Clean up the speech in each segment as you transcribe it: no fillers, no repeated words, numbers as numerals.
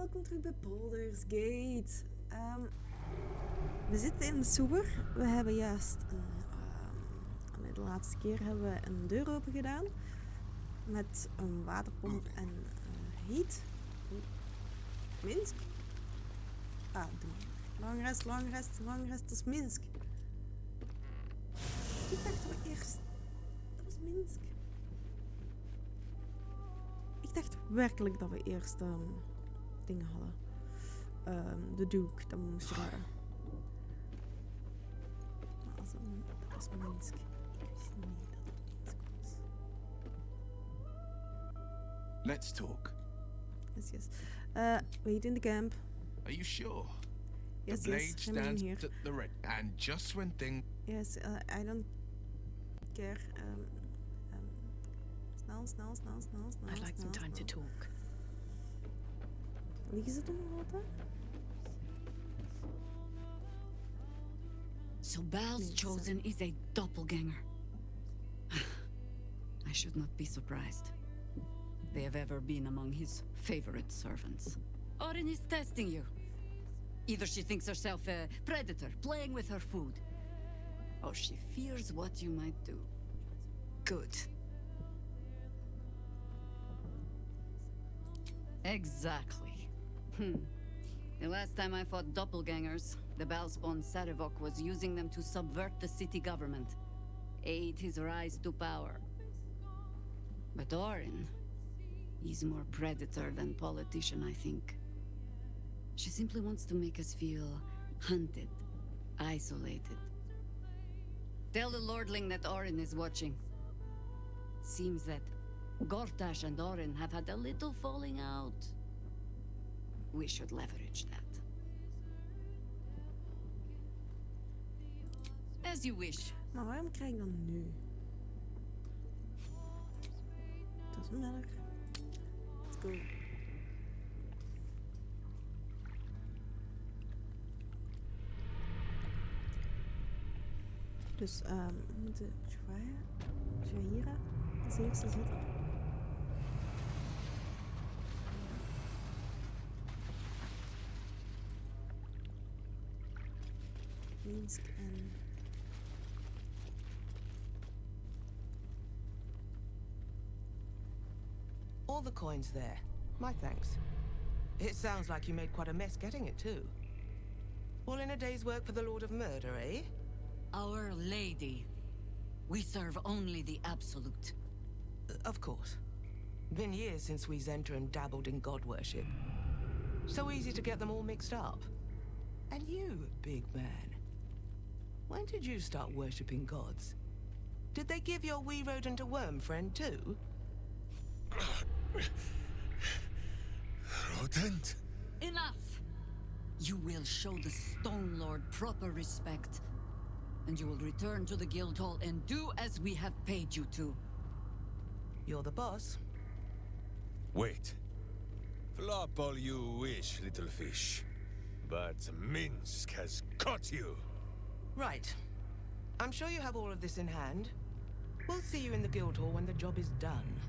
welkom terug bij Baldur's Gate. We zitten in de sewer. We hebben juist de laatste keer hebben we een deur open gedaan met een waterpomp en heat. Minsc? Doe. Lang rest, dat is Minsc. Ik dacht dat we eerst... Dat was Minsc. Ik dacht werkelijk dat we eerst dingen hadden. De Duke, dat we moesten redden. Maar als dat was Minsc. Ik wist niet dat het Minsc was. Let's talk. Yes. Wait in the camp. Are you sure? Yes, the blade yes, stands here. at the red, and just when things... Yes, I don't care. Snel. I'd like some time to talk. Liggen ze toch nog altijd? So Baal's chosen is a doppelganger. I should not be surprised. They have ever been among his favorite servants. Orin is testing you. Either she thinks herself a predator, playing with her food, or she fears what you might do. Good. Exactly. The last time I fought doppelgangers, the Baalspawn Sarevok was using them to subvert the city government, aid his rise to power. But Orin, he's more predator than politician, I think. She simply wants to make us feel hunted, isolated. Tell the Lordling that Orin is watching. Seems that Gortash and Orin have had a little falling out. We should leverage that. As you wish. Maar waarom krijg ik dan nu? Doesn't matter. Let's go. Dus we moeten Jaira als eerste zetten. Minsc en... All the coins there. My thanks. It sounds like you made quite a mess getting it too. All in a day's work for the Lord of Murder, eh? Our Lady. We serve only the absolute. Of course. Been years since we Zenta and dabbled in god worship. So easy to get them all mixed up. And you, big man. When did you start worshipping gods? Did they give your wee rodent a worm friend too? Rodent? Enough! You will show the Stone Lord proper respect. And you will return to the guild hall and do as we have paid you to. You're the boss. Wait. Flop all you wish, little fish. But Minsc has caught you. Right. I'm sure you have all of this in hand. We'll see you in the guild hall when the job is done.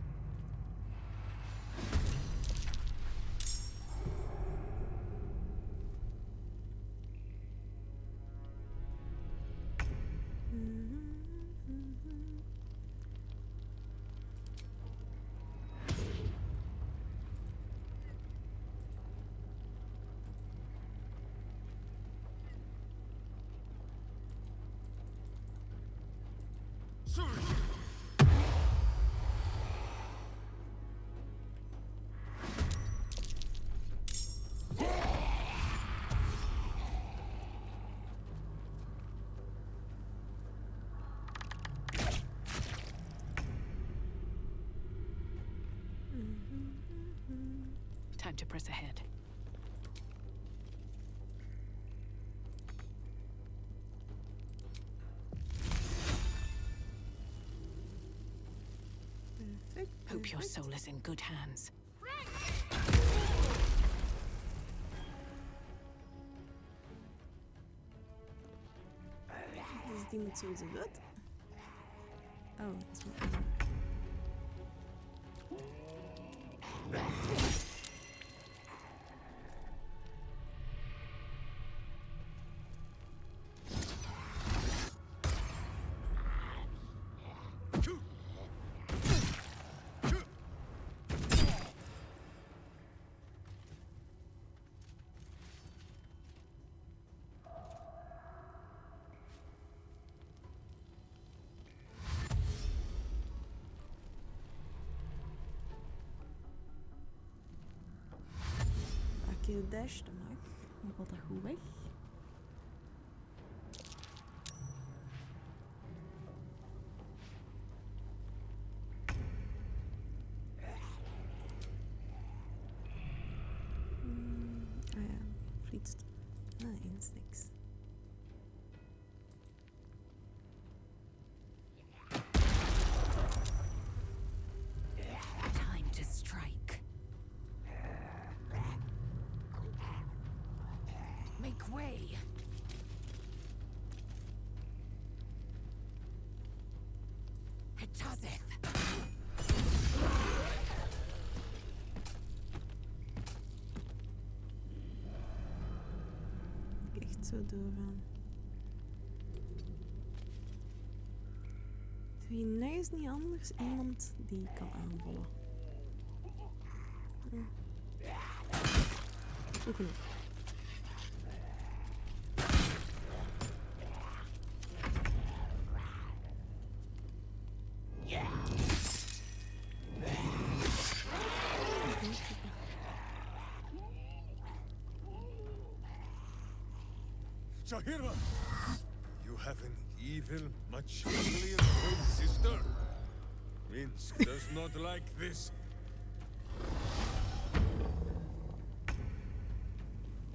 Time to press ahead. Hope your soul is in good hands. Is die met sowieso dood? Oh, dat is wel... Oké, dash, dat mag. Dan valt dat goed weg. Ah ja, frietst. Nee, is niks. Time to strike. Make way. Het doesn't. Echt zo doorgaan. Is er hier nergens niet anders iemand die kan aanvallen? Goed genoeg. Shahira! You have an evil, much uglier twin sister. Minsc does not like this.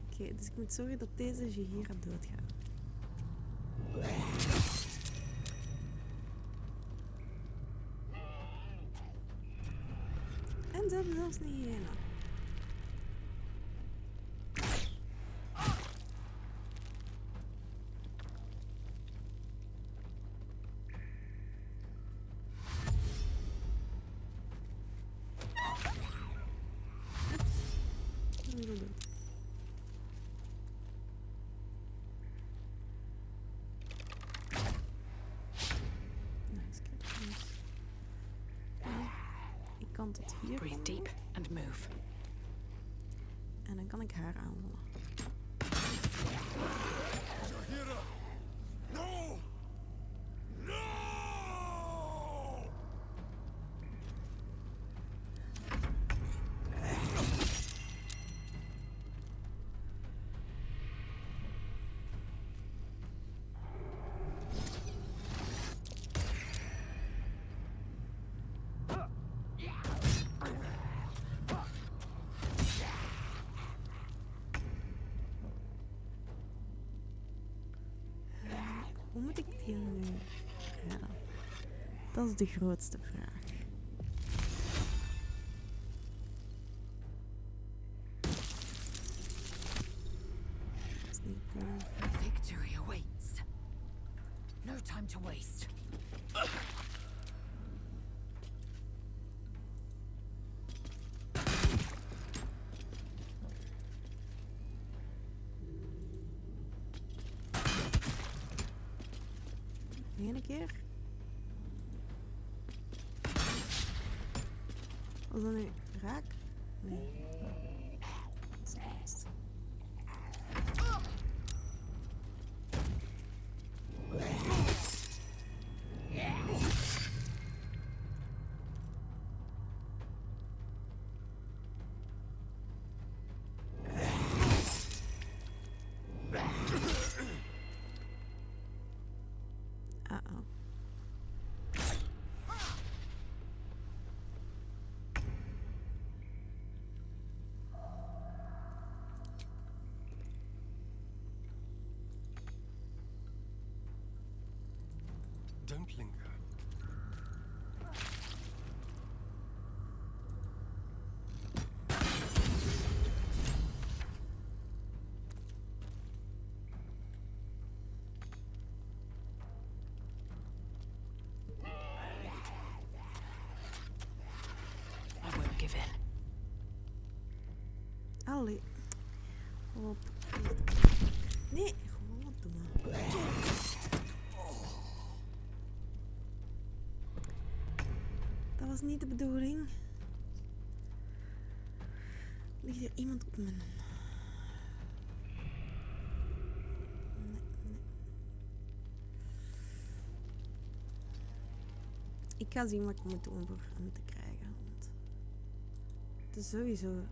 Oké, dus ik moet zorgen dat deze Shahira doodgaat. En ze hebben zelfs niet hyena. Ik kan tot hier Breathe komen. deep and move. En dan kan ik haar aanvallen. Shahira! No! No! Hoe moet ik die nu redden? Dat is de grootste vraag. Dat is niet cool. Victory awaits. No time to waste. Nog een keer. Was dat nu raak? Nee. Dat is juist. Uh-oh. Don't linger. I won't give in. Allee. Op. Nee, goddomme. Dat was niet de bedoeling. Ligt er iemand op mijn... Nee. Ik ga zien wat ik moet doen voor hem te krijgen. Want het is sowieso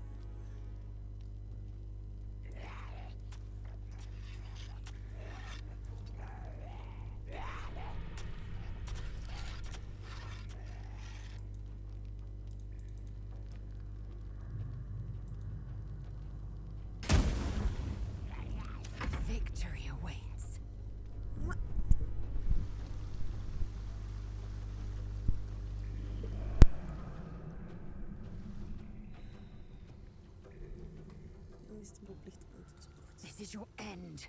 is het boeklicht enzovoort. This is your end.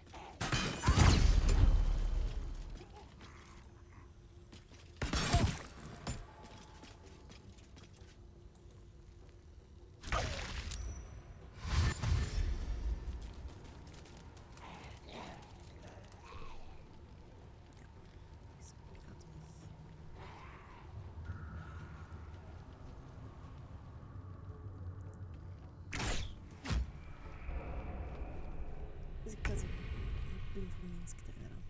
Dus ik ga ze doen voor Minsc te redden.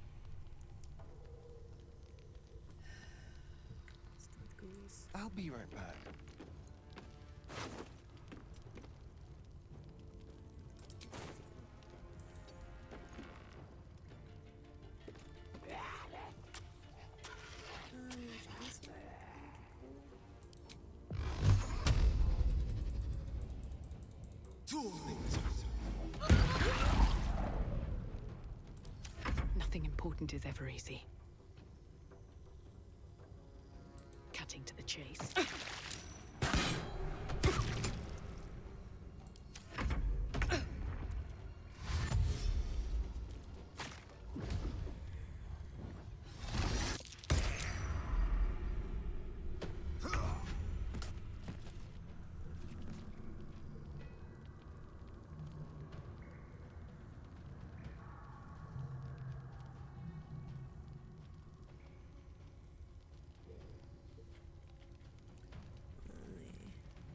Straat keuzes. I'll be right back. Nothing important is ever easy. Cutting to the chase.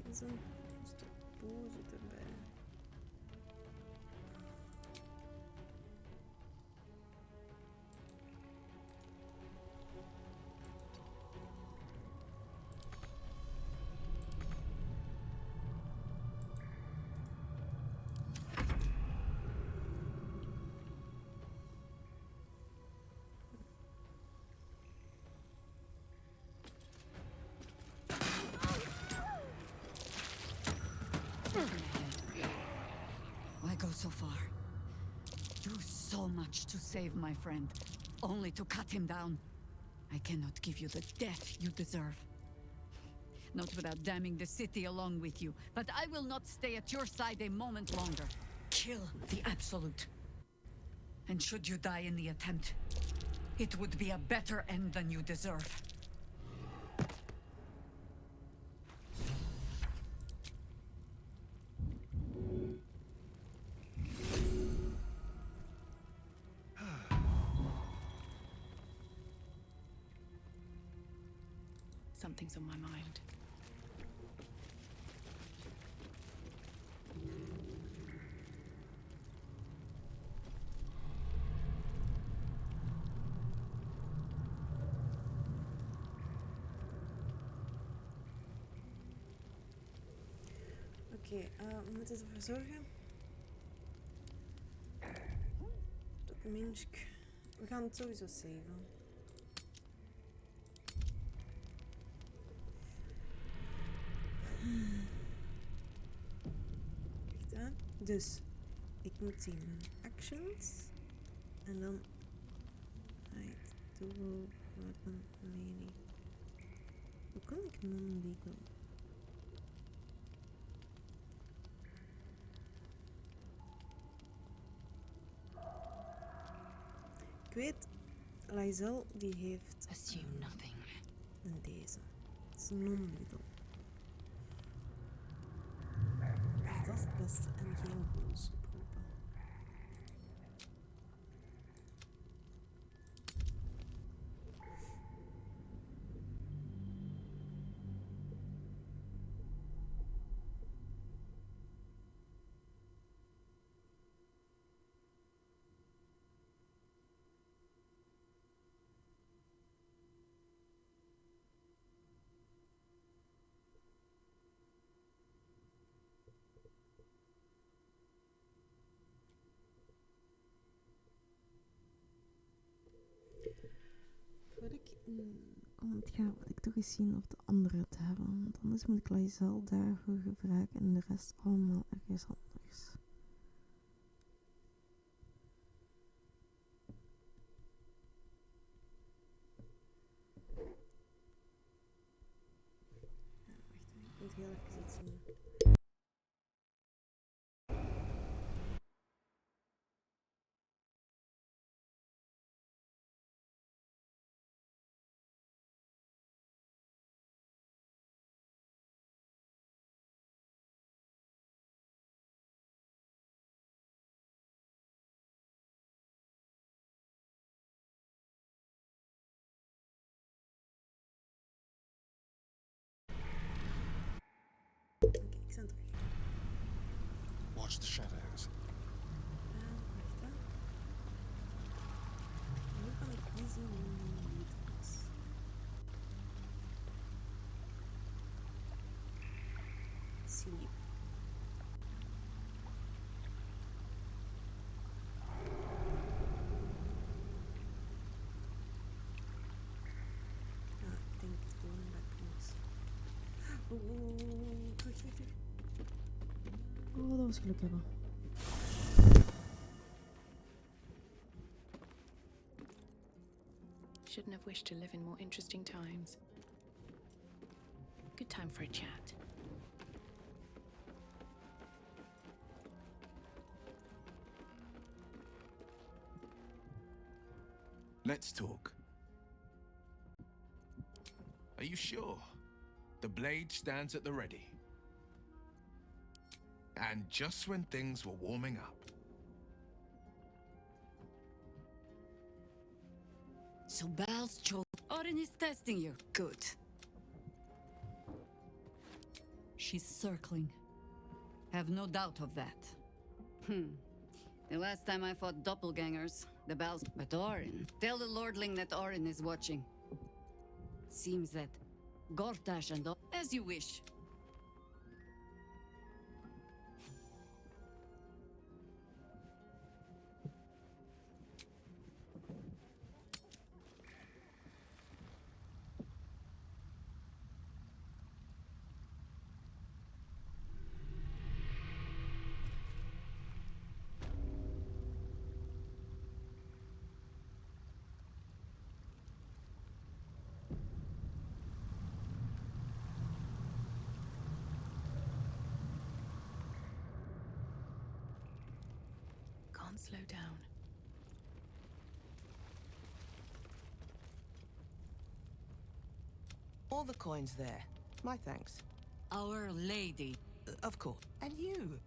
Is een stuk boze erbij. Why go so far? Do so much to save my friend, only to cut him down. I cannot give you the death you deserve. Not without damning the city along with you, but I will not stay at your side a moment longer. Kill the Absolute. And should you die in the attempt, it would be a better end than you deserve. Something's on my mind. Oké, we moeten ervoor zorgen dat Minsc... We gaan het sowieso saven. Echt, hè? Dus, ik moet zien actions en dan right, dual weapon melee. Hoe kan ik non-legal? Ik weet, Lae'zel die heeft Assume nothing. een deze. Het is non-lethal. Dus dat is het beste en geen boos oproepen. Voordat ik kom het gaan, wil ik toch eens zien of de anderen het hebben. Want anders moet ik Lae'zel daarvoor gebruiken en de rest allemaal ergens anders. Ja, wacht, ik moet heel even iets doen. Oké, ik ben terug. Watch the shadows. Wacht, hè. Nu kan ik niet zien hoe het is. Sleep. Ja, ik denk gewoon dat ik moet. Oh, terug, terug, terug. Oh, dat was geluk hebben. Shouldn't have wished to live in more interesting times. Good time for a chat. Let's talk. Are you sure? The blade stands at the ready. And just when things were warming up. So Bal's chose. Orin is testing you. Good. She's circling. Have no doubt of that. The last time I fought doppelgangers, the Bals. But Orin. Tell the Lordling that Orin is watching. Seems that Gortash and. As you wish. Can't slow down. All the coins there. My thanks. Our Lady. Of course. And you.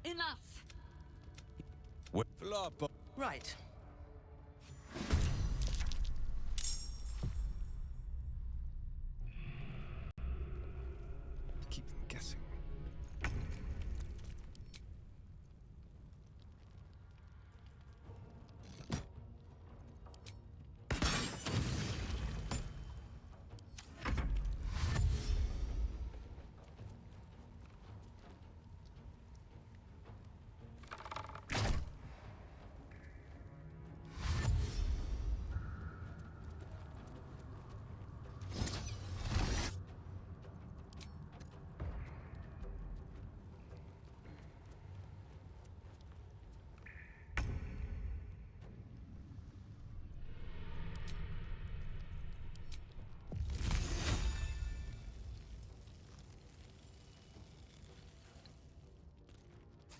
Enough! Flop. Right. Keep them guessing.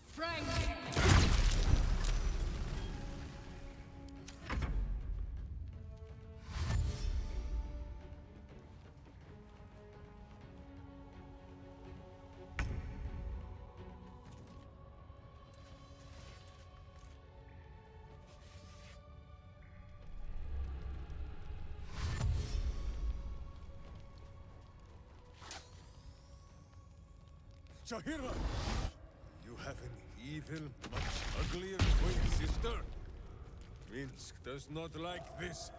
Frank! Shahira! You have an evil, much uglier twin sister. Minsc does not like this.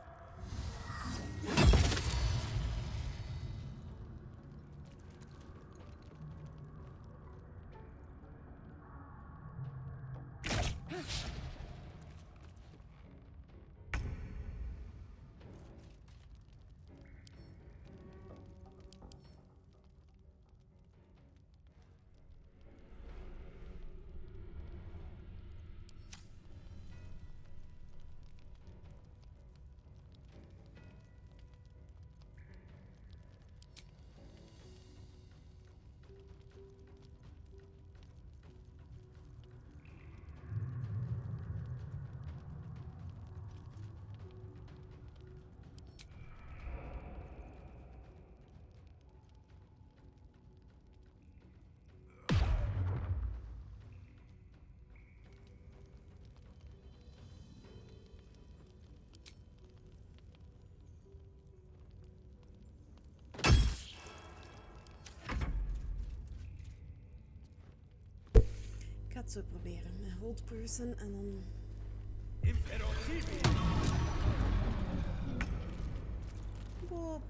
ga het zo proberen. Met hold person en dan... Bob.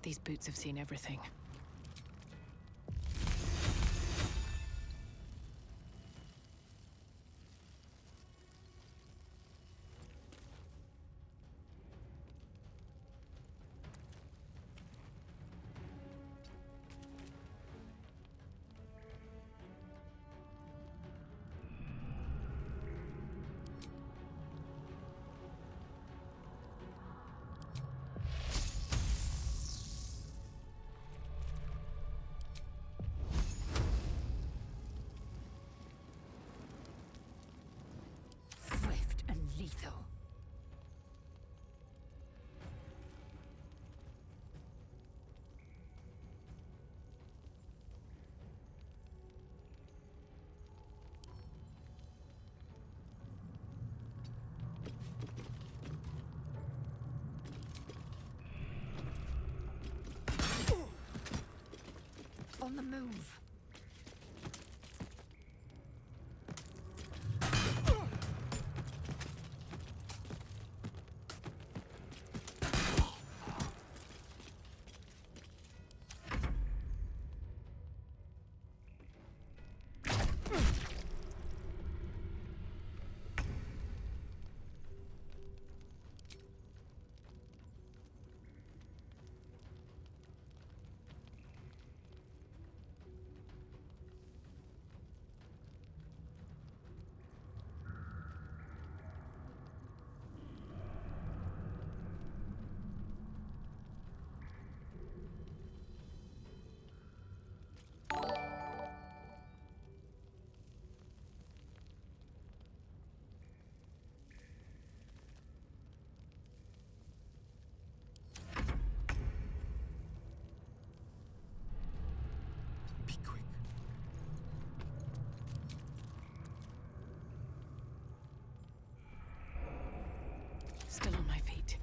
These boots have seen everything. Swift and lethal. On the move. Be quick. Still on my feet.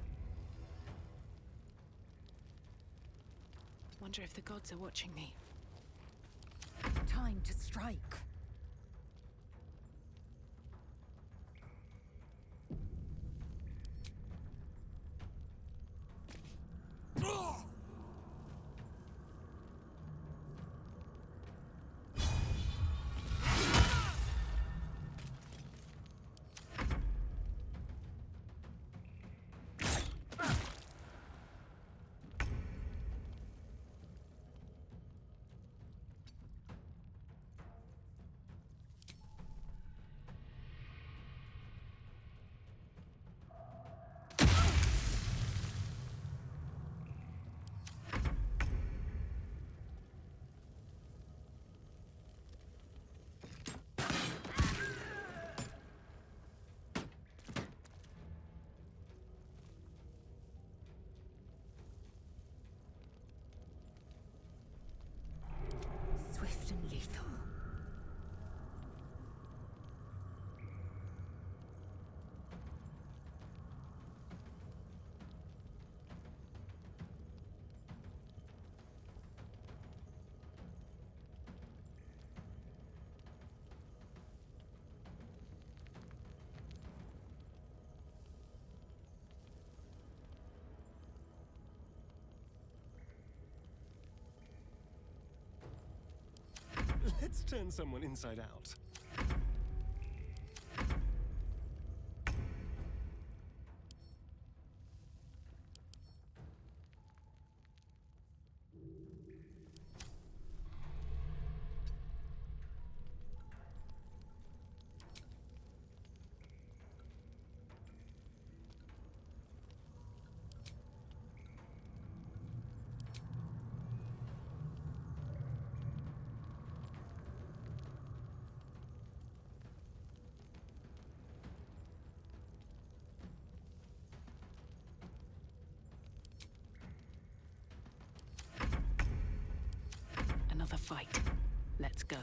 Wonder if the gods are watching me. Time to strike. Swift and lethal. Let's turn someone inside out. Another fight. Let's go.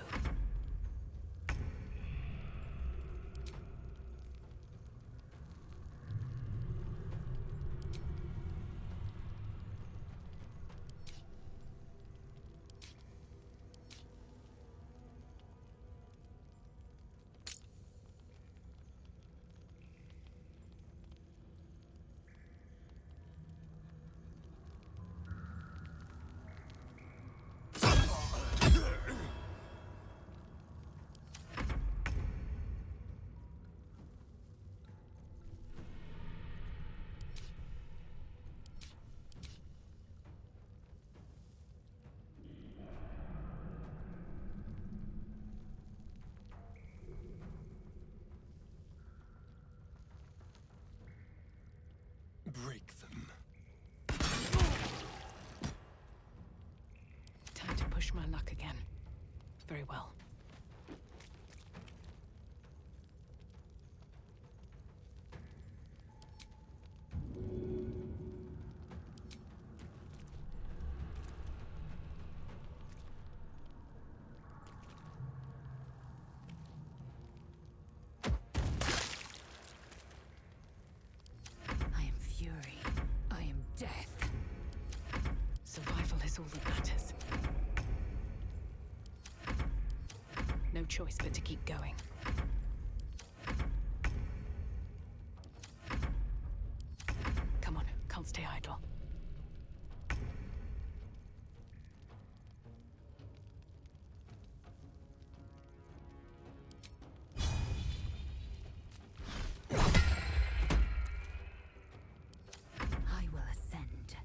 Push my luck again. Very well. I am fury. I am death. Survival is all that matters. No choice but to keep going. Come on, can't stay idle. I will ascend.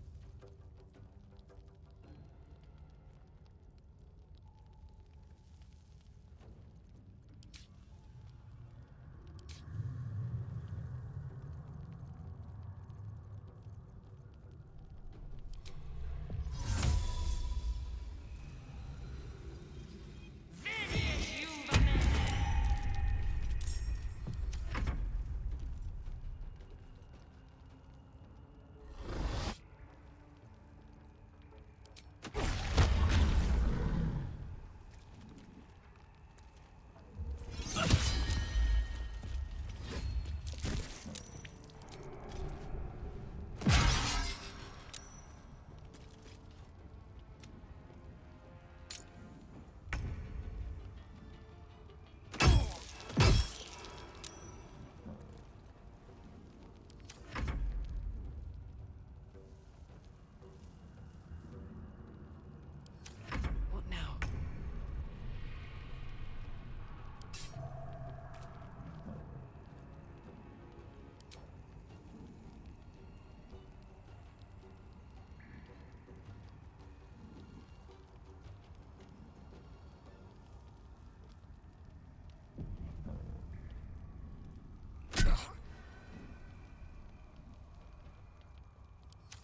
What now?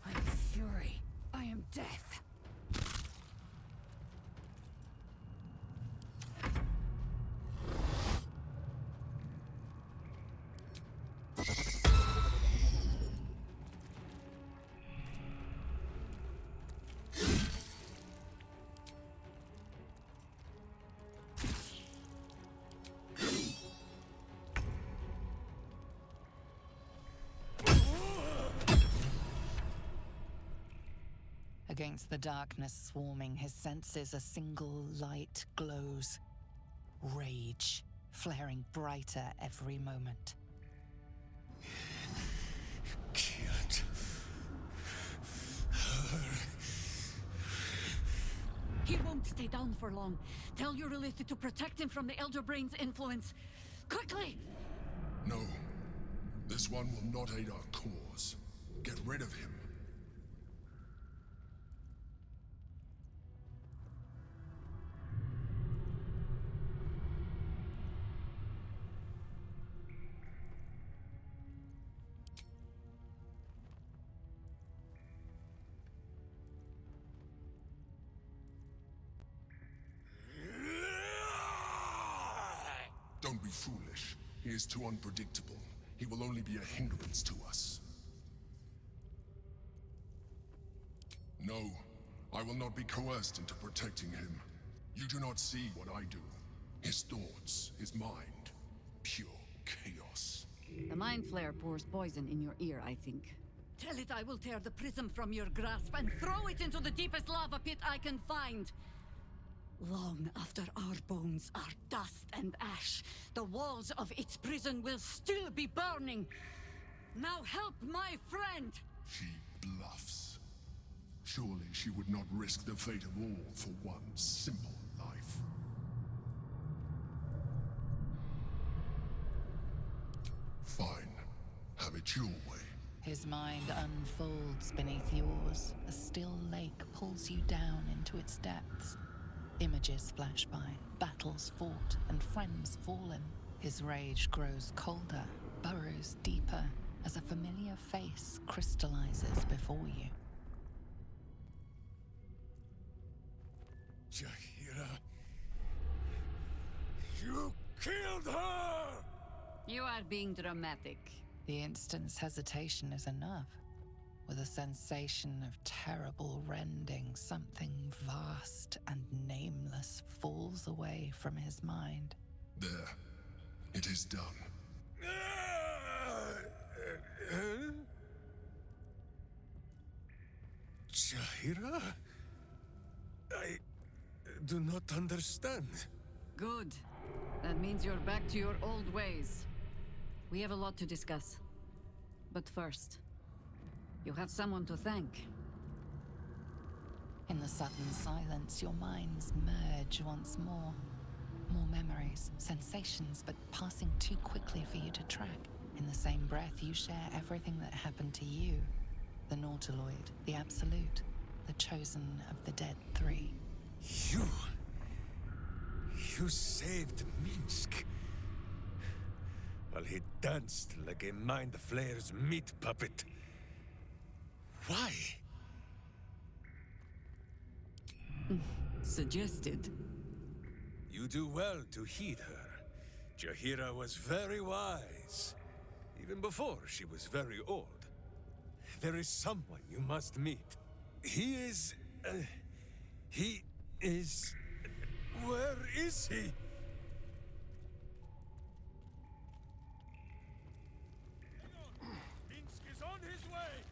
I am fury. I am death. Against the darkness swarming, his senses a single light glows. Rage, flaring brighter every moment. Killed her. He won't stay down for long. Tell your Lilith to protect him from the Elder Brain's influence. Quickly! No. This one will not aid our cause. Get rid of him. Don't be foolish. He is too unpredictable. He will only be a hindrance to us. No, I will not be coerced into protecting him. You do not see what I do. His thoughts, his mind, pure chaos. The mind flare pours poison in your ear, I think. Tell it I will tear the prism from your grasp and throw it into the deepest lava pit I can find. Long after our bones are dust and ash, the walls of its prison will still be burning. Now help my friend! She bluffs. Surely she would not risk the fate of all for one simple life. Fine. Have it your way. His mind unfolds beneath yours. A still lake pulls you down into its depths. Images flash by, battles fought, and friends fallen. His rage grows colder, burrows deeper, as a familiar face crystallizes before you. Just killed her! You are being dramatic. The instant's hesitation is enough. With a sensation of terrible rending, something vast and nameless falls away from his mind. There. It is done. Jaheira? I do not understand. Good. That means you're back to your old ways. We have a lot to discuss. But first, you have someone to thank. In the sudden silence, your minds merge once more. More memories, sensations, but passing too quickly for you to track. In the same breath, you share everything that happened to you. The Nautiloid, the Absolute, the chosen of the dead three. You saved Minsc. While he danced like a Mind Flayer's meat puppet. Why? Suggested. You do well to heed her. Jaheira was very wise. Even before she was very old. There is someone you must meet. He is... Where is he? Minsc is on his way!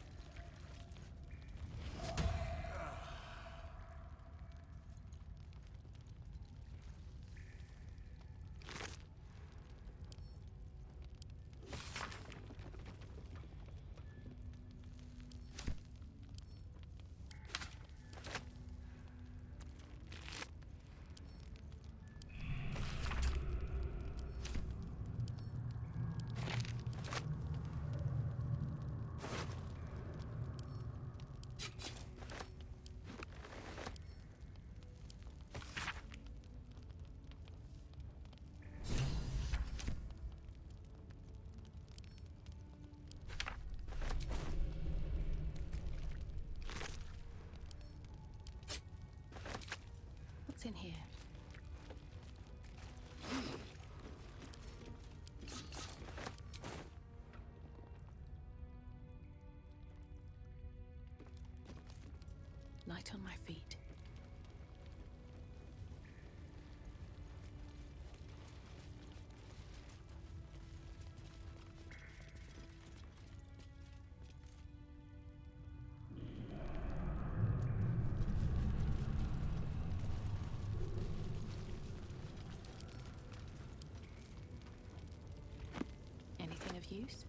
What's in here? Light on my feet. Anything of use?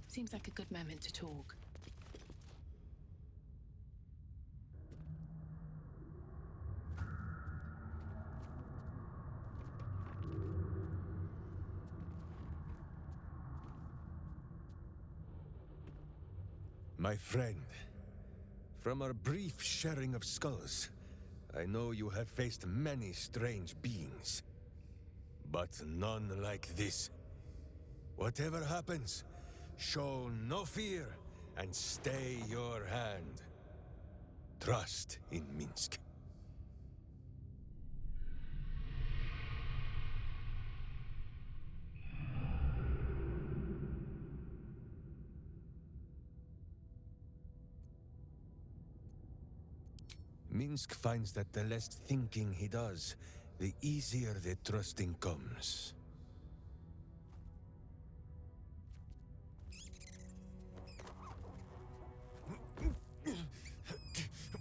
Seems like a good moment to talk. My friend, from our brief sharing of skulls, I know you have faced many strange beings. But none like this. Whatever happens, show no fear and stay your hand. Trust in Minsc. Minsc finds that the less thinking he does, the easier the trusting comes.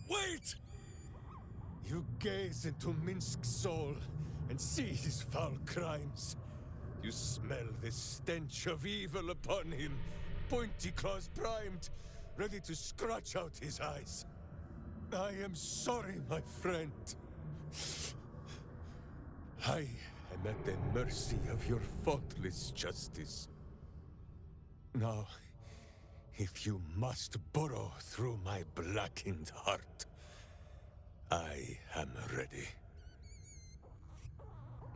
Wait! You gaze into Minsc's soul and see his foul crimes. You smell the stench of evil upon him, pointy claws primed, ready to scratch out his eyes. I am sorry, my friend. I am at the mercy of your faultless justice. Now, if you must burrow through my blackened heart, I am ready.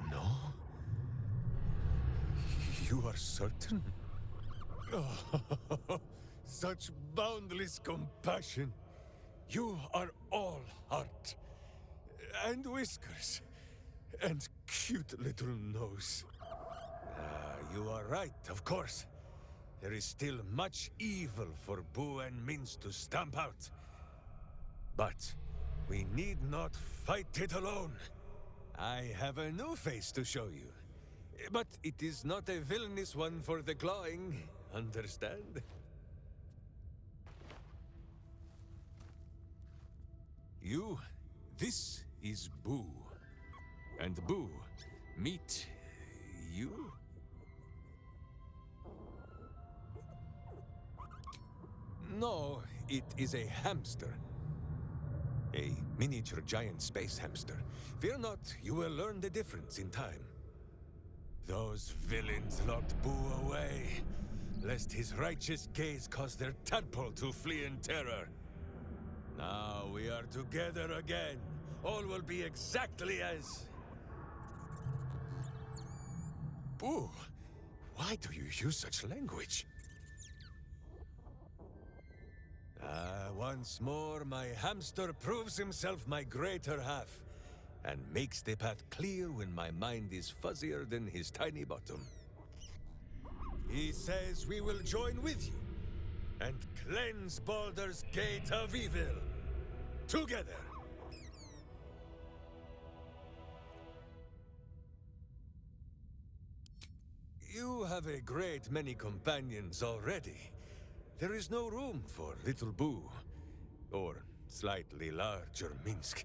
No? You are certain? Oh, such boundless compassion. You are all heart, and whiskers, and cute little nose. You are right, of course. There is still much evil for Boo and Minsc to stamp out. But we need not fight it alone. I have a new face to show you. But it is not a villainous one for the clawing, understand? This is Boo. And Boo, meet you? No, it is a hamster. A miniature giant space hamster. Fear not, you will learn the difference in time. Those villains locked Boo away, lest his righteous gaze cause their tadpole to flee in terror. Now we are together again. All will be exactly as... Boo, why do you use such language? Once more, my hamster proves himself my greater half, and makes the path clear when my mind is fuzzier than his tiny bottom. He says we will join with you, and cleanse Baldur's Gate of evil. Together! You have a great many companions already. There is no room for little Boo, or slightly larger Minsc.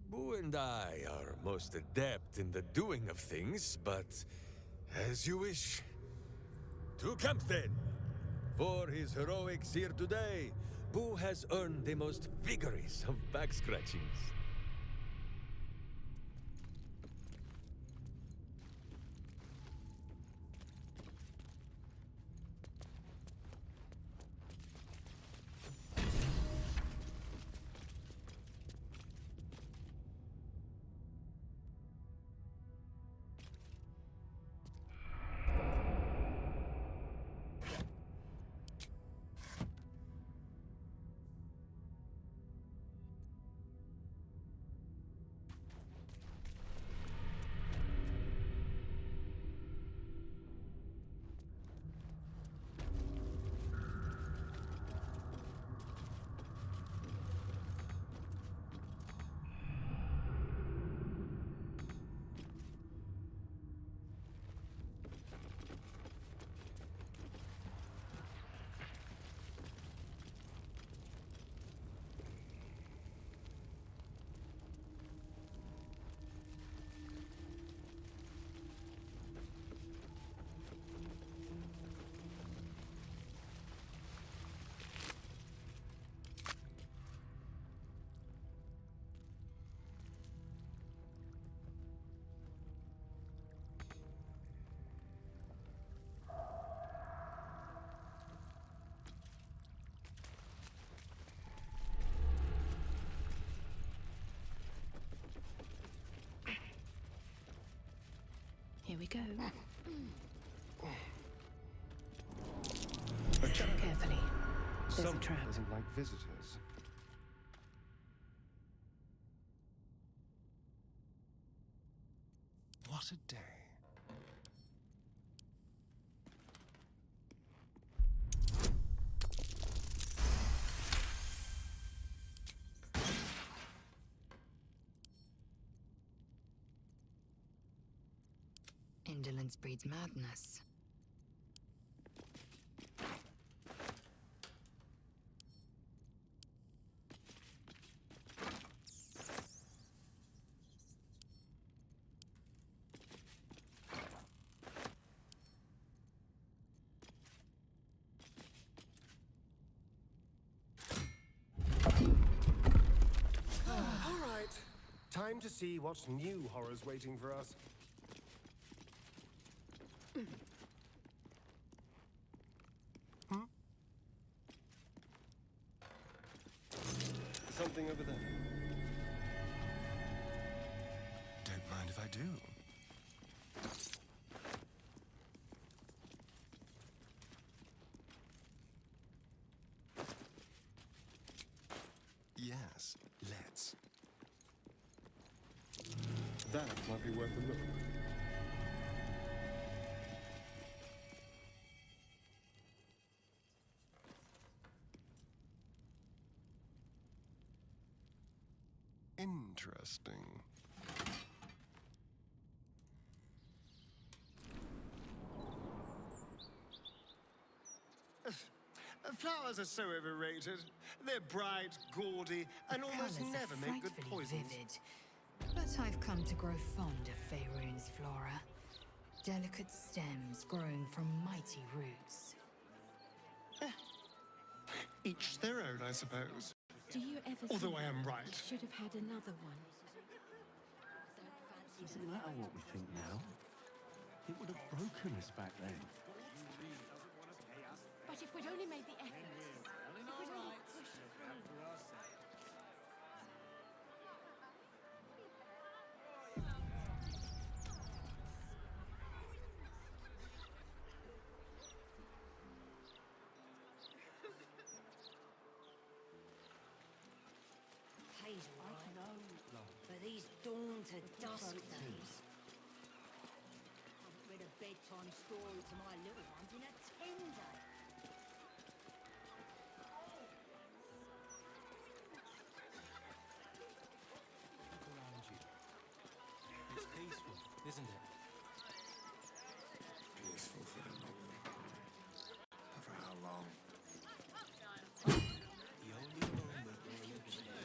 Boo and I are most adept in the doing of things, but as you wish. To camp then! For his heroics here today, Boo has earned the most vigorous of back scratchings. Here we go. A challenge. Carefully. There's a Someone trap. doesn't like visitors. What a day. Indolence breeds madness. All right. Time to see what new horror's waiting for us. Something over there. Don't mind if I do. Yes, let's. That might be worth a look. Interesting. Flowers are so overrated. They're bright, gaudy, and almost Colours never are make good frightfully poisons. vivid. But I've come to grow fond of Faerun's flora. Delicate stems growing from mighty roots. Each their own, I suppose. Do you ever Although think I am right. we should have had another one? Doesn't matter what we think now. It would have broken us back then. But if we'd only made the effort, if we'd only pushed through. Hazel, for these dawn to dusk days. I've read a bedtime story to my little ones in a 10-day. Look around you. It's peaceful, isn't it? Peaceful for the moment. But for how long? The only moment we're living in.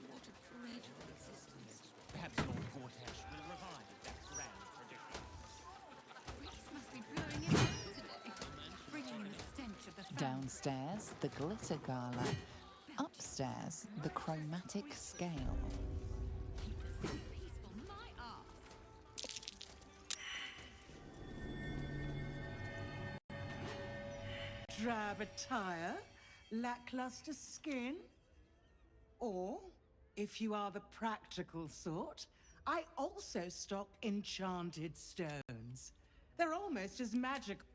What a dreadful existence. Perhaps Lord Gortash will revive that grand tradition. Breeze must be blowing in today, bringing in the stench of the family. Downstairs, the glitter gala. Upstairs, the chromatic scale. Peaceful, my arse. Drab attire, lackluster skin. Or, if you are the practical sort, I also stock enchanted stones. They're almost as magical.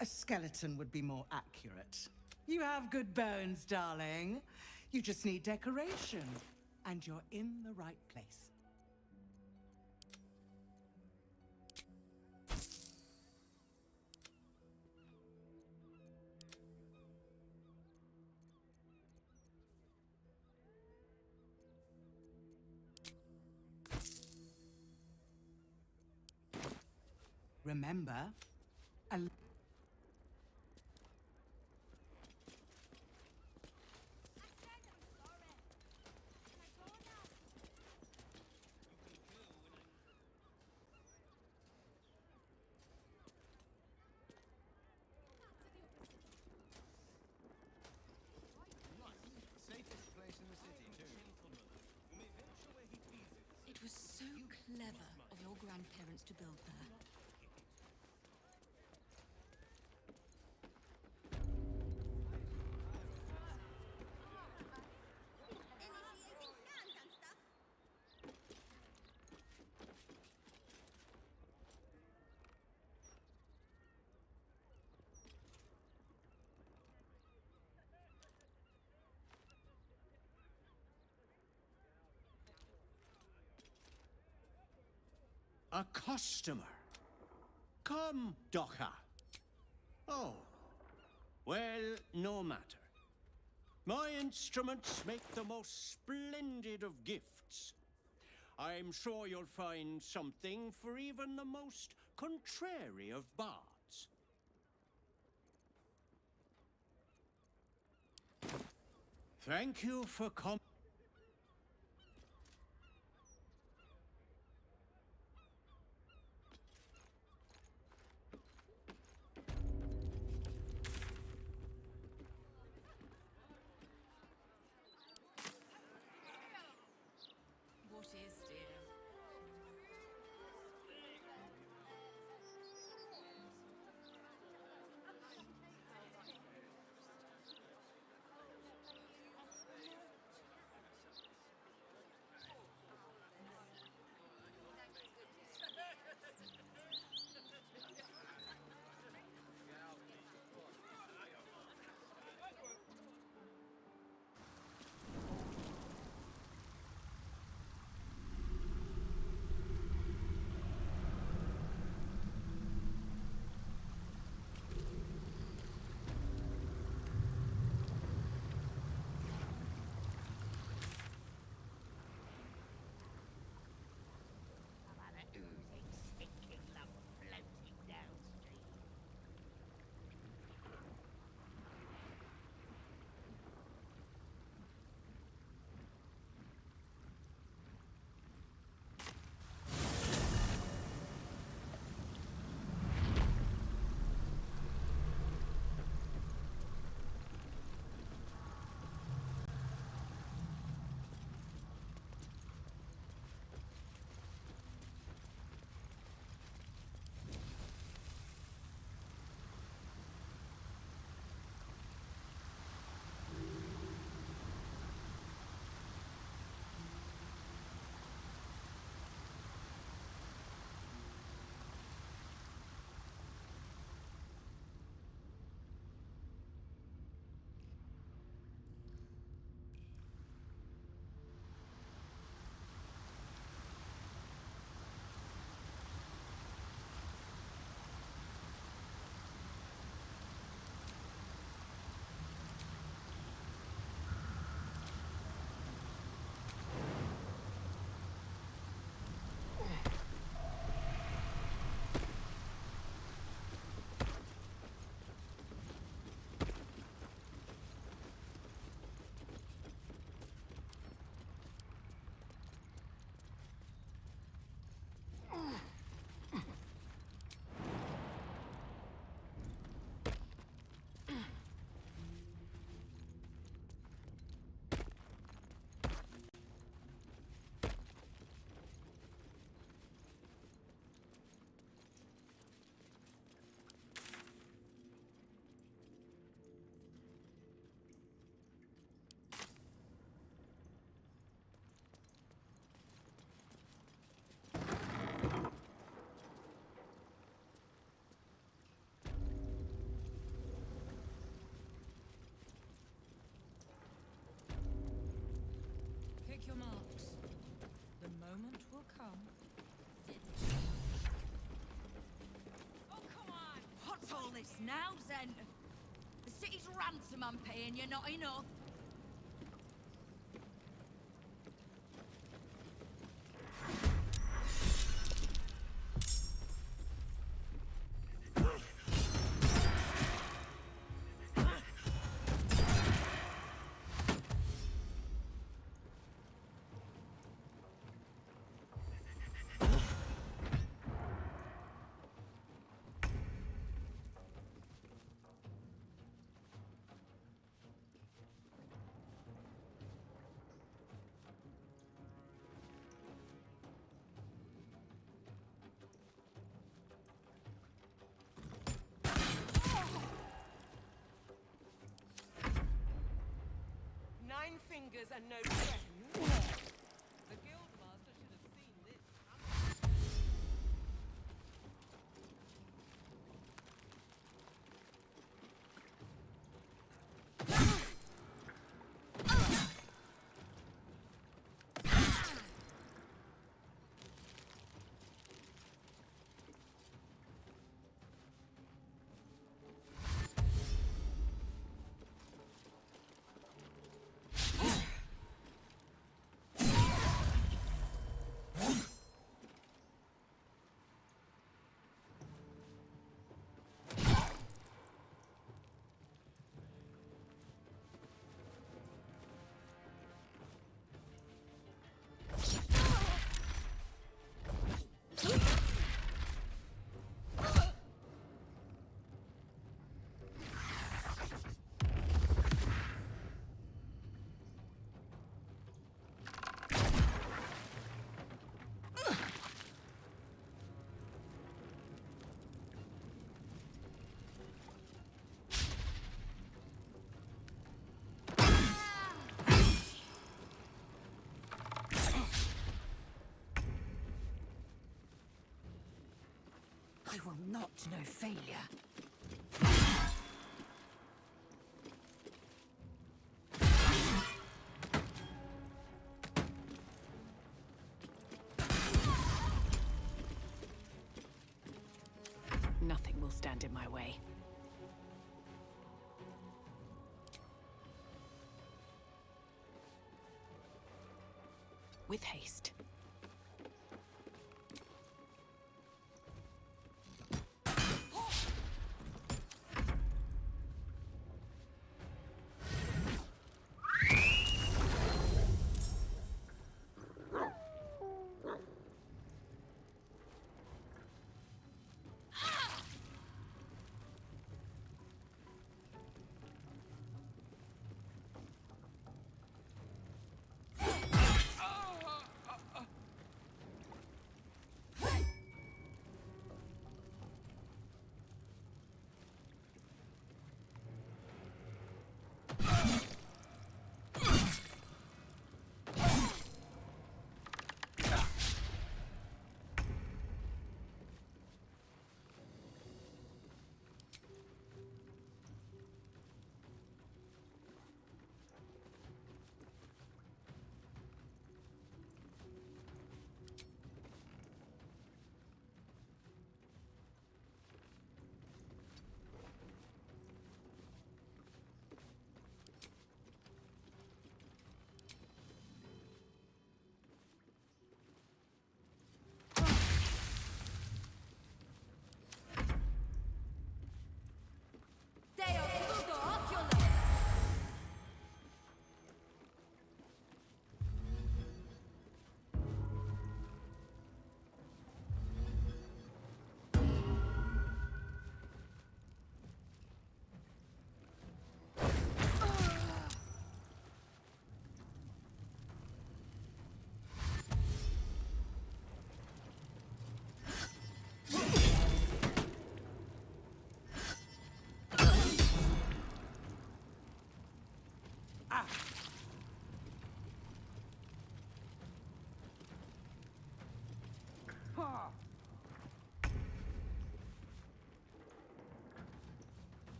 A skeleton would be more accurate. You have good bones, darling. You just need decoration, and you're in the right place. Remember, a Safest place in the city, too. It was so clever of your grandparents to build there. A customer. Come, Docha. Oh, well, no matter. My instruments make the most splendid of gifts. I'm sure you'll find something for even the most contrary of bards. Thank you for What is, dear? Pick your marks. The moment will come. Oh, come on! What's all this now, then? The city's ransom I'm paying you, not enough. Nine fingers and no friends. The guildmaster should have seen this. I will not know failure. Nothing will stand in my way. With haste.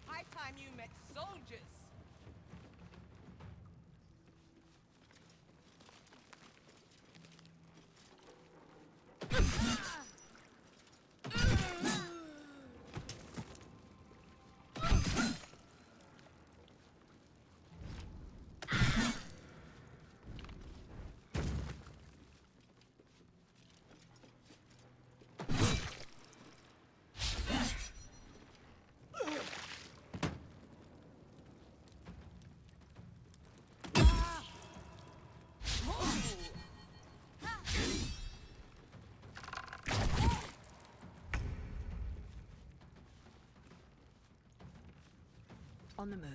High time you met soldiers. On the move.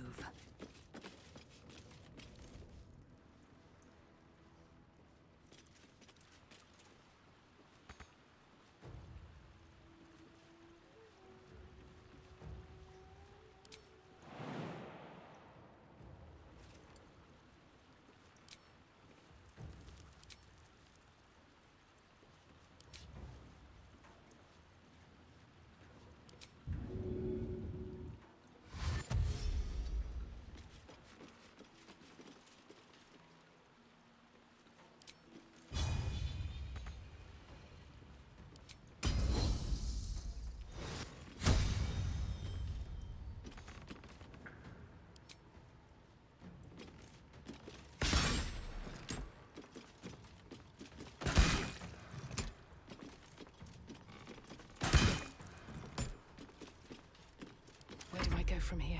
Where do I go from here?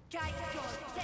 Get your day!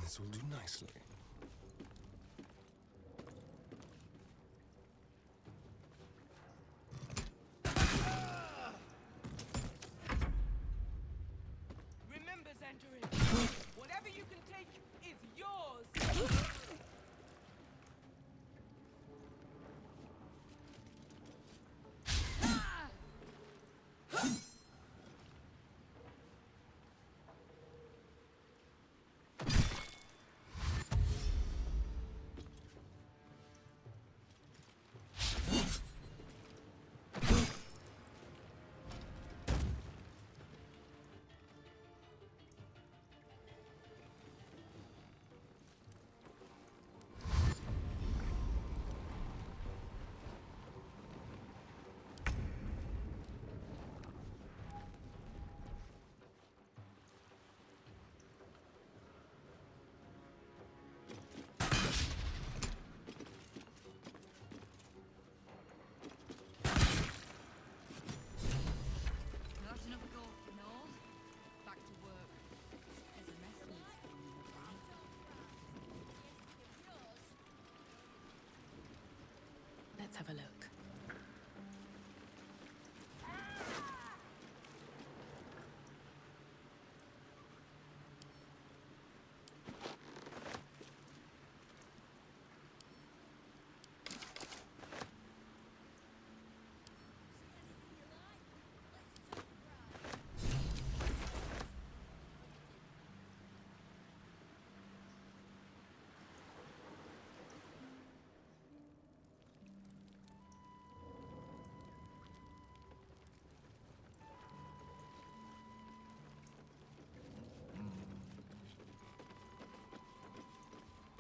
This will do nicely. Remember, Zentering. Whatever you can take is yours. That's enough go, no? Back to work. There's a mess needs cleaning up. Let's have a look.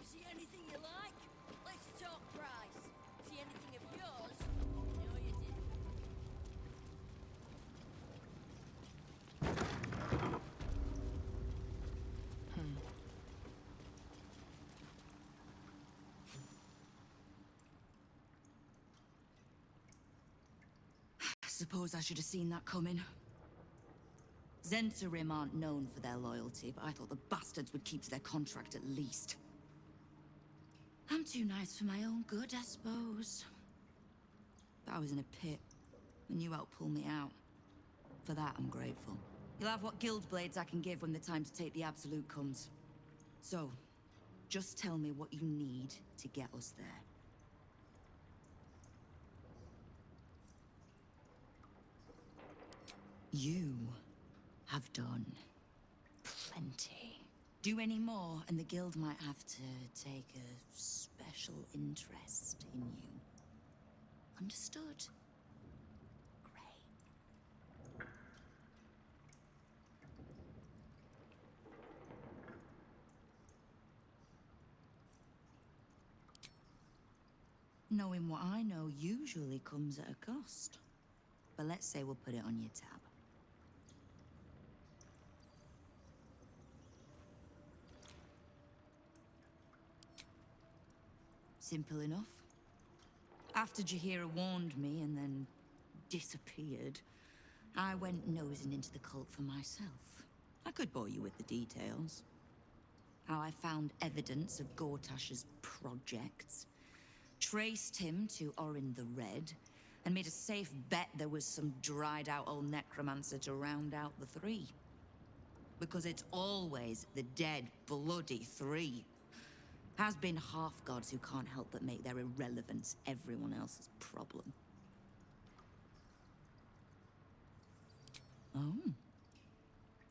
See anything you like? Let's talk price. See anything of yours? No, you didn't. Suppose I should have seen that coming. Zentrim aren't known for their loyalty, but I thought the bastards would keep to their contract at least. I'm too nice for my own good, I suppose. But I was in a pit, and you helped pull me out. For that, I'm grateful. You'll have what guild blades I can give when the time to take the absolute comes. So, just tell me what you need to get us there. You have done plenty. Do any more, and the guild might have to take a special interest in you. Understood? Great. Knowing what I know usually comes at a cost. But let's say we'll put it on your tab. Simple enough. After Jaheira warned me and then disappeared, I went nosing into the cult for myself. I could bore you with the details. How I found evidence of Gortash's projects, traced him to Orin the Red, and made a safe bet there was some dried-out old necromancer to round out the three. Because it's always the dead, bloody three. Has been half-gods who can't help but make their irrelevance everyone else's problem. Oh.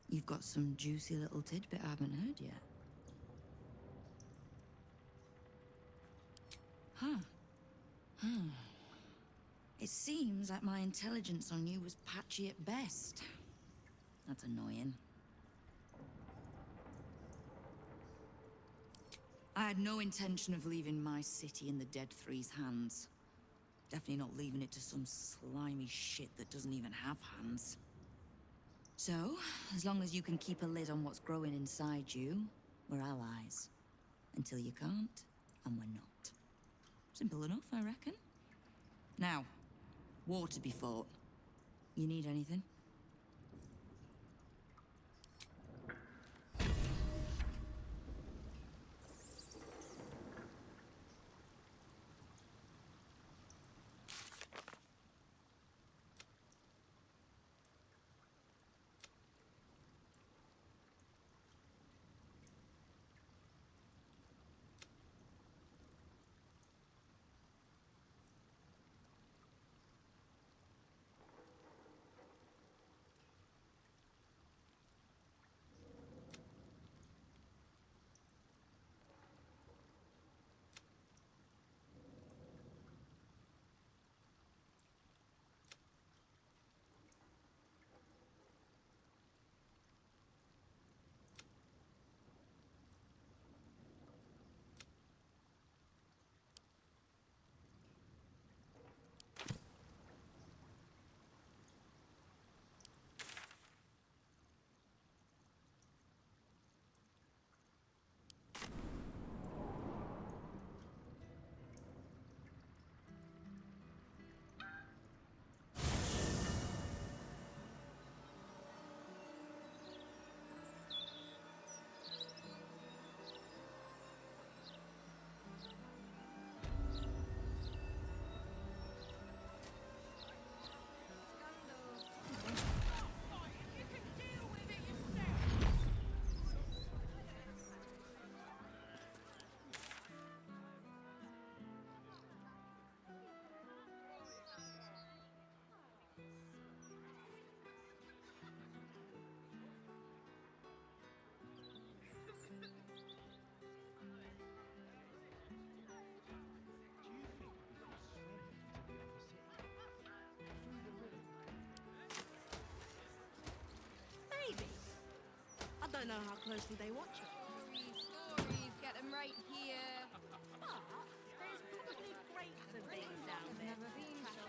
You've got some juicy little tidbit I haven't heard yet. Huh. It seems like my intelligence on you was patchy at best. That's annoying. I had no intention of leaving my city in the Dead Three's hands. Definitely not leaving it to some slimy shit that doesn't even have hands. So, as long as you can keep a lid on what's growing inside you, we're allies. Until you can't, and we're not. Simple enough, I reckon. Now, war to be fought. You need anything? Maybe. I don't know how closely they watch it. Stories, get them right here. But there's probably grapes and things down there. Never been so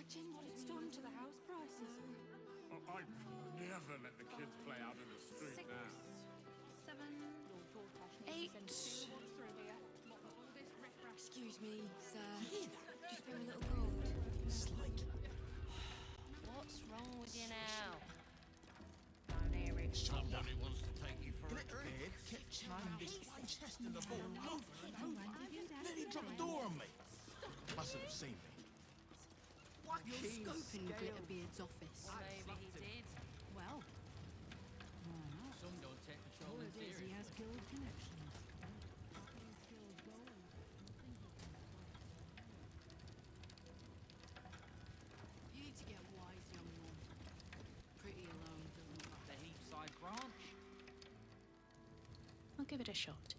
Imagine what it's done to the house prices. I'd never let the kids play out in the street now. 7, 8. Excuse me, sir. Just bear a little cold. It's like... What's wrong with you now? Somebody wants to take you for a Glitter drink. head kept checking this chest in the vault over and over. Then he dropped the door on me. Must have seen me. You're scoping Glitterbeard's office. Maybe he did. Well, Some don't take all patrolling it is, he seriously. has guild connections. You need to get wise, young one. Pretty alone doesn't The Heathside branch. I'll give it a shot.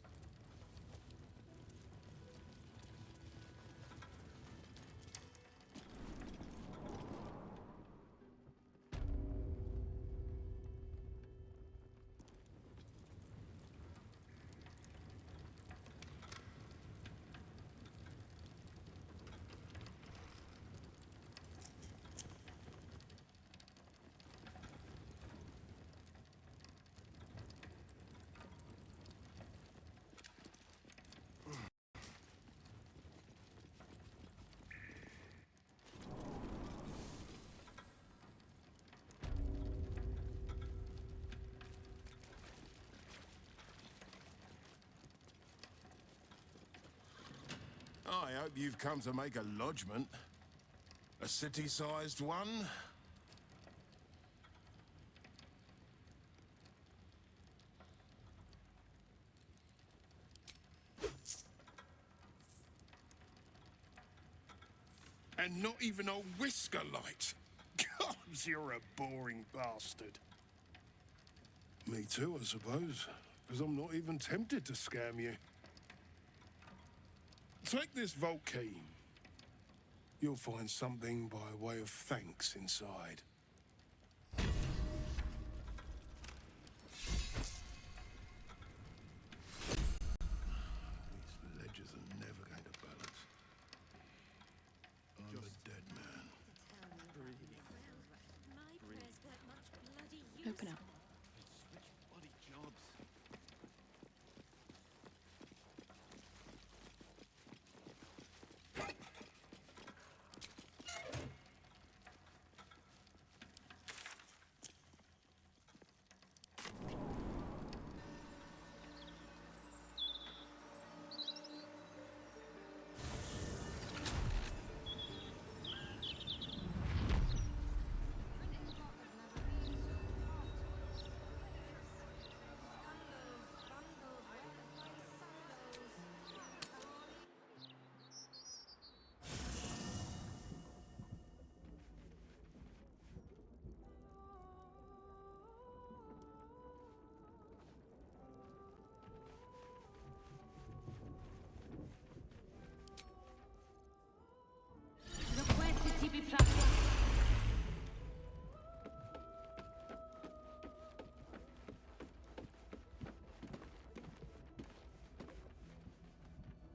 I hope you've come to make a lodgment. A city-sized one? And not even a whisker light. God, you're a boring bastard. Me too, I suppose. Because I'm not even tempted to scam you. Take this vault key. You'll find something by way of thanks inside. These ledgers are never going to balance. I'm a dead man. Open up.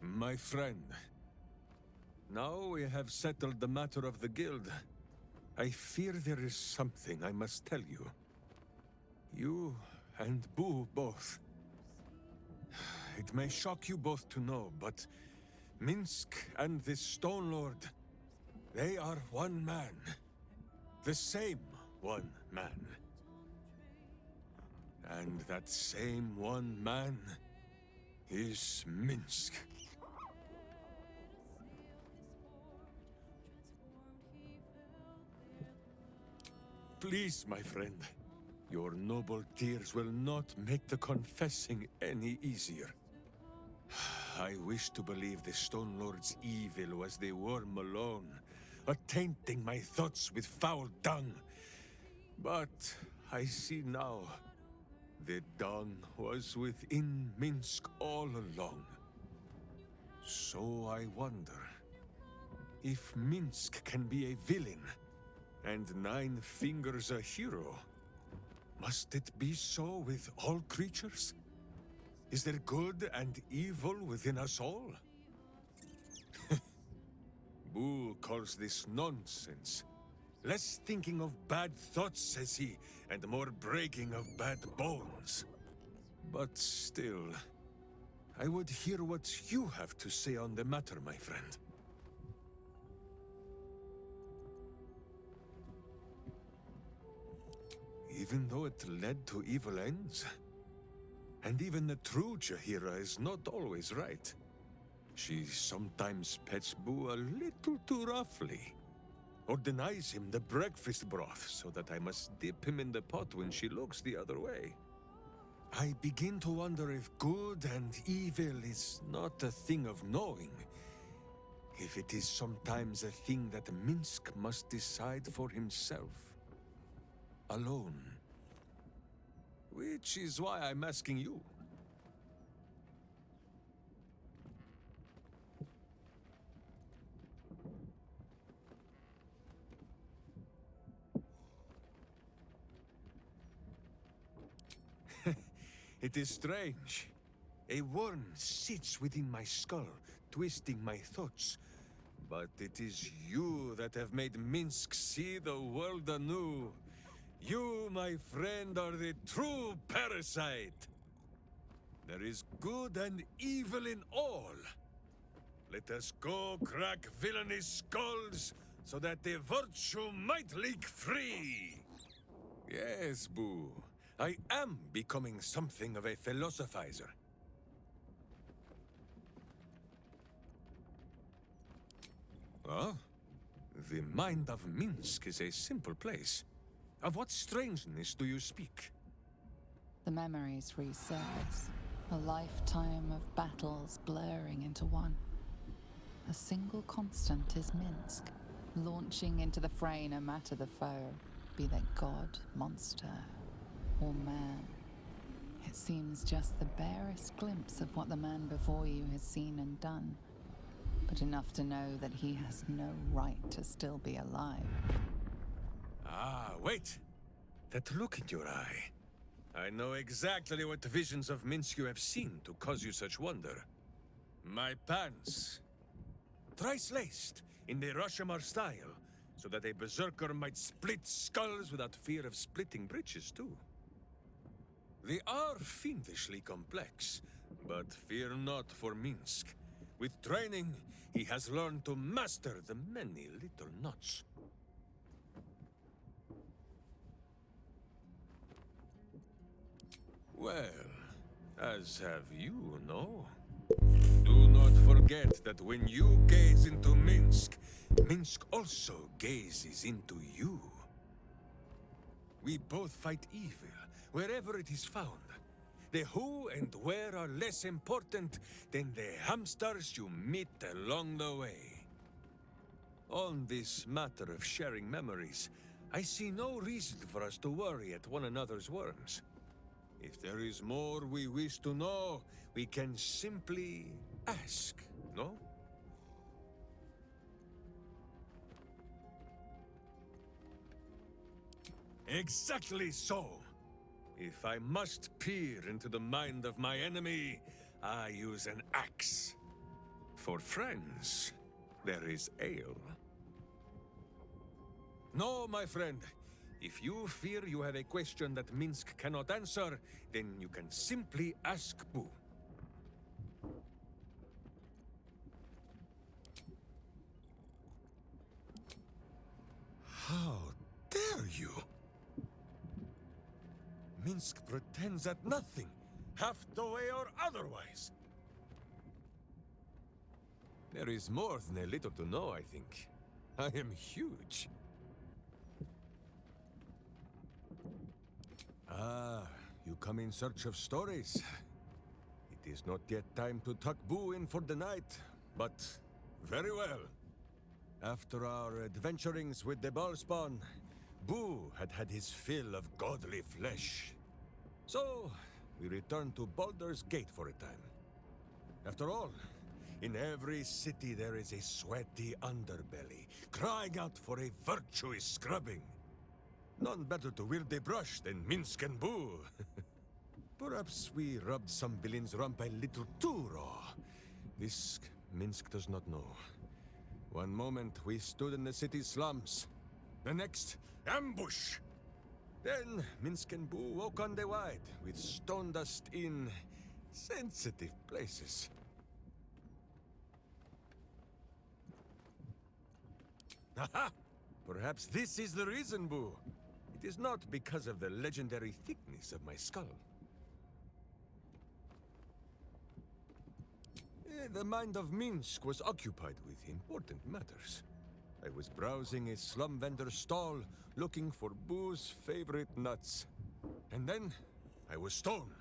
My friend, now we have settled the matter of the guild. I fear there is something I must tell you. You and Boo both. It may shock you both to know, but Minsc and this Stone Lord, they are one man. The same one man. And that same one man is Minsc. Please, my friend. Your noble tears will not make the confessing any easier. I wish to believe the Stone Lord's evil was the worm alone, attainting my thoughts with foul dung. But I see now, the dung was within Minsc all along. So I wonder, if Minsc can be a villain, and Nine Fingers a hero, must it be so with all creatures? Is there good and evil within us all? Boo calls this nonsense. Less thinking of bad thoughts, says he, and more breaking of bad bones. But still, I would hear what you have to say on the matter, my friend. Even though it led to evil ends? And even the true Jaheira is not always right. She sometimes pets Boo a little too roughly. Or denies him the breakfast broth so that I must dip him in the pot when she looks the other way. I begin to wonder if good and evil is not a thing of knowing. If it is sometimes a thing that Minsc must decide for himself. Alone. Which is why I'm asking you. It is strange. A worm sits within my skull, twisting my thoughts. But it is you that have made Minsc see the world anew. You, my friend, are the true parasite. There is good and evil in all. Let us go crack villainous skulls, so that the virtue might leak free. Yes, Boo. I am becoming something of a philosophizer. Huh? The mind of Minsc is a simple place. Of what strangeness do you speak? The memories resurface. A lifetime of battles blurring into one. A single constant is Minsc, launching into the fray no matter the foe, be they god, monster, or man. It seems just the barest glimpse of what the man before you has seen and done, but enough to know that he has no right to still be alive. Ah, wait! That look in your eye. I know exactly what visions of Minsc you have seen to cause you such wonder. My pants. Thrice laced, in the Rashomar style, so that a berserker might split skulls without fear of splitting britches too. They are fiendishly complex, but fear not for Minsc. With training, he has learned to master the many little knots. Well, as have you, no? Do not forget that when you gaze into Minsc, Minsc also gazes into you. We both fight evil, wherever it is found. The who and where are less important than the hamsters you meet along the way. On this matter of sharing memories, I see no reason for us to worry at one another's worms. If there is more we wish to know, we can simply ask, no? Exactly so. If I must peer into the mind of my enemy, I use an axe. For friends, there is ale. No, my friend. If you fear you have a question that Minsc cannot answer, then you can simply ask Boo. How dare you? Minsc pretends at nothing, half the way or otherwise. There is more than a little to know, I think. I am huge. Ah, you come in search of stories. It is not yet time to tuck Boo in for the night, but very well. After our adventurings with the Ballspawn, Boo had had his fill of godly flesh. So, we returned to Baldur's Gate for a time. After all, in every city there is a sweaty underbelly, crying out for a virtuous scrubbing. None better to wield a brush than Minsc and Boo. Perhaps we rubbed some villain's rump a little too raw. This Minsc does not know. One moment we stood in the city's slums. The next, ambush! Then Minsc and Boo woke on the wide, with stone dust in sensitive places. Aha! Perhaps this is the reason, Boo. It is not because of the legendary thickness of my skull. The mind of Minsc was occupied with important matters. I was browsing a slum vendor's stall, looking for Boo's favorite nuts. And then, I was stoned.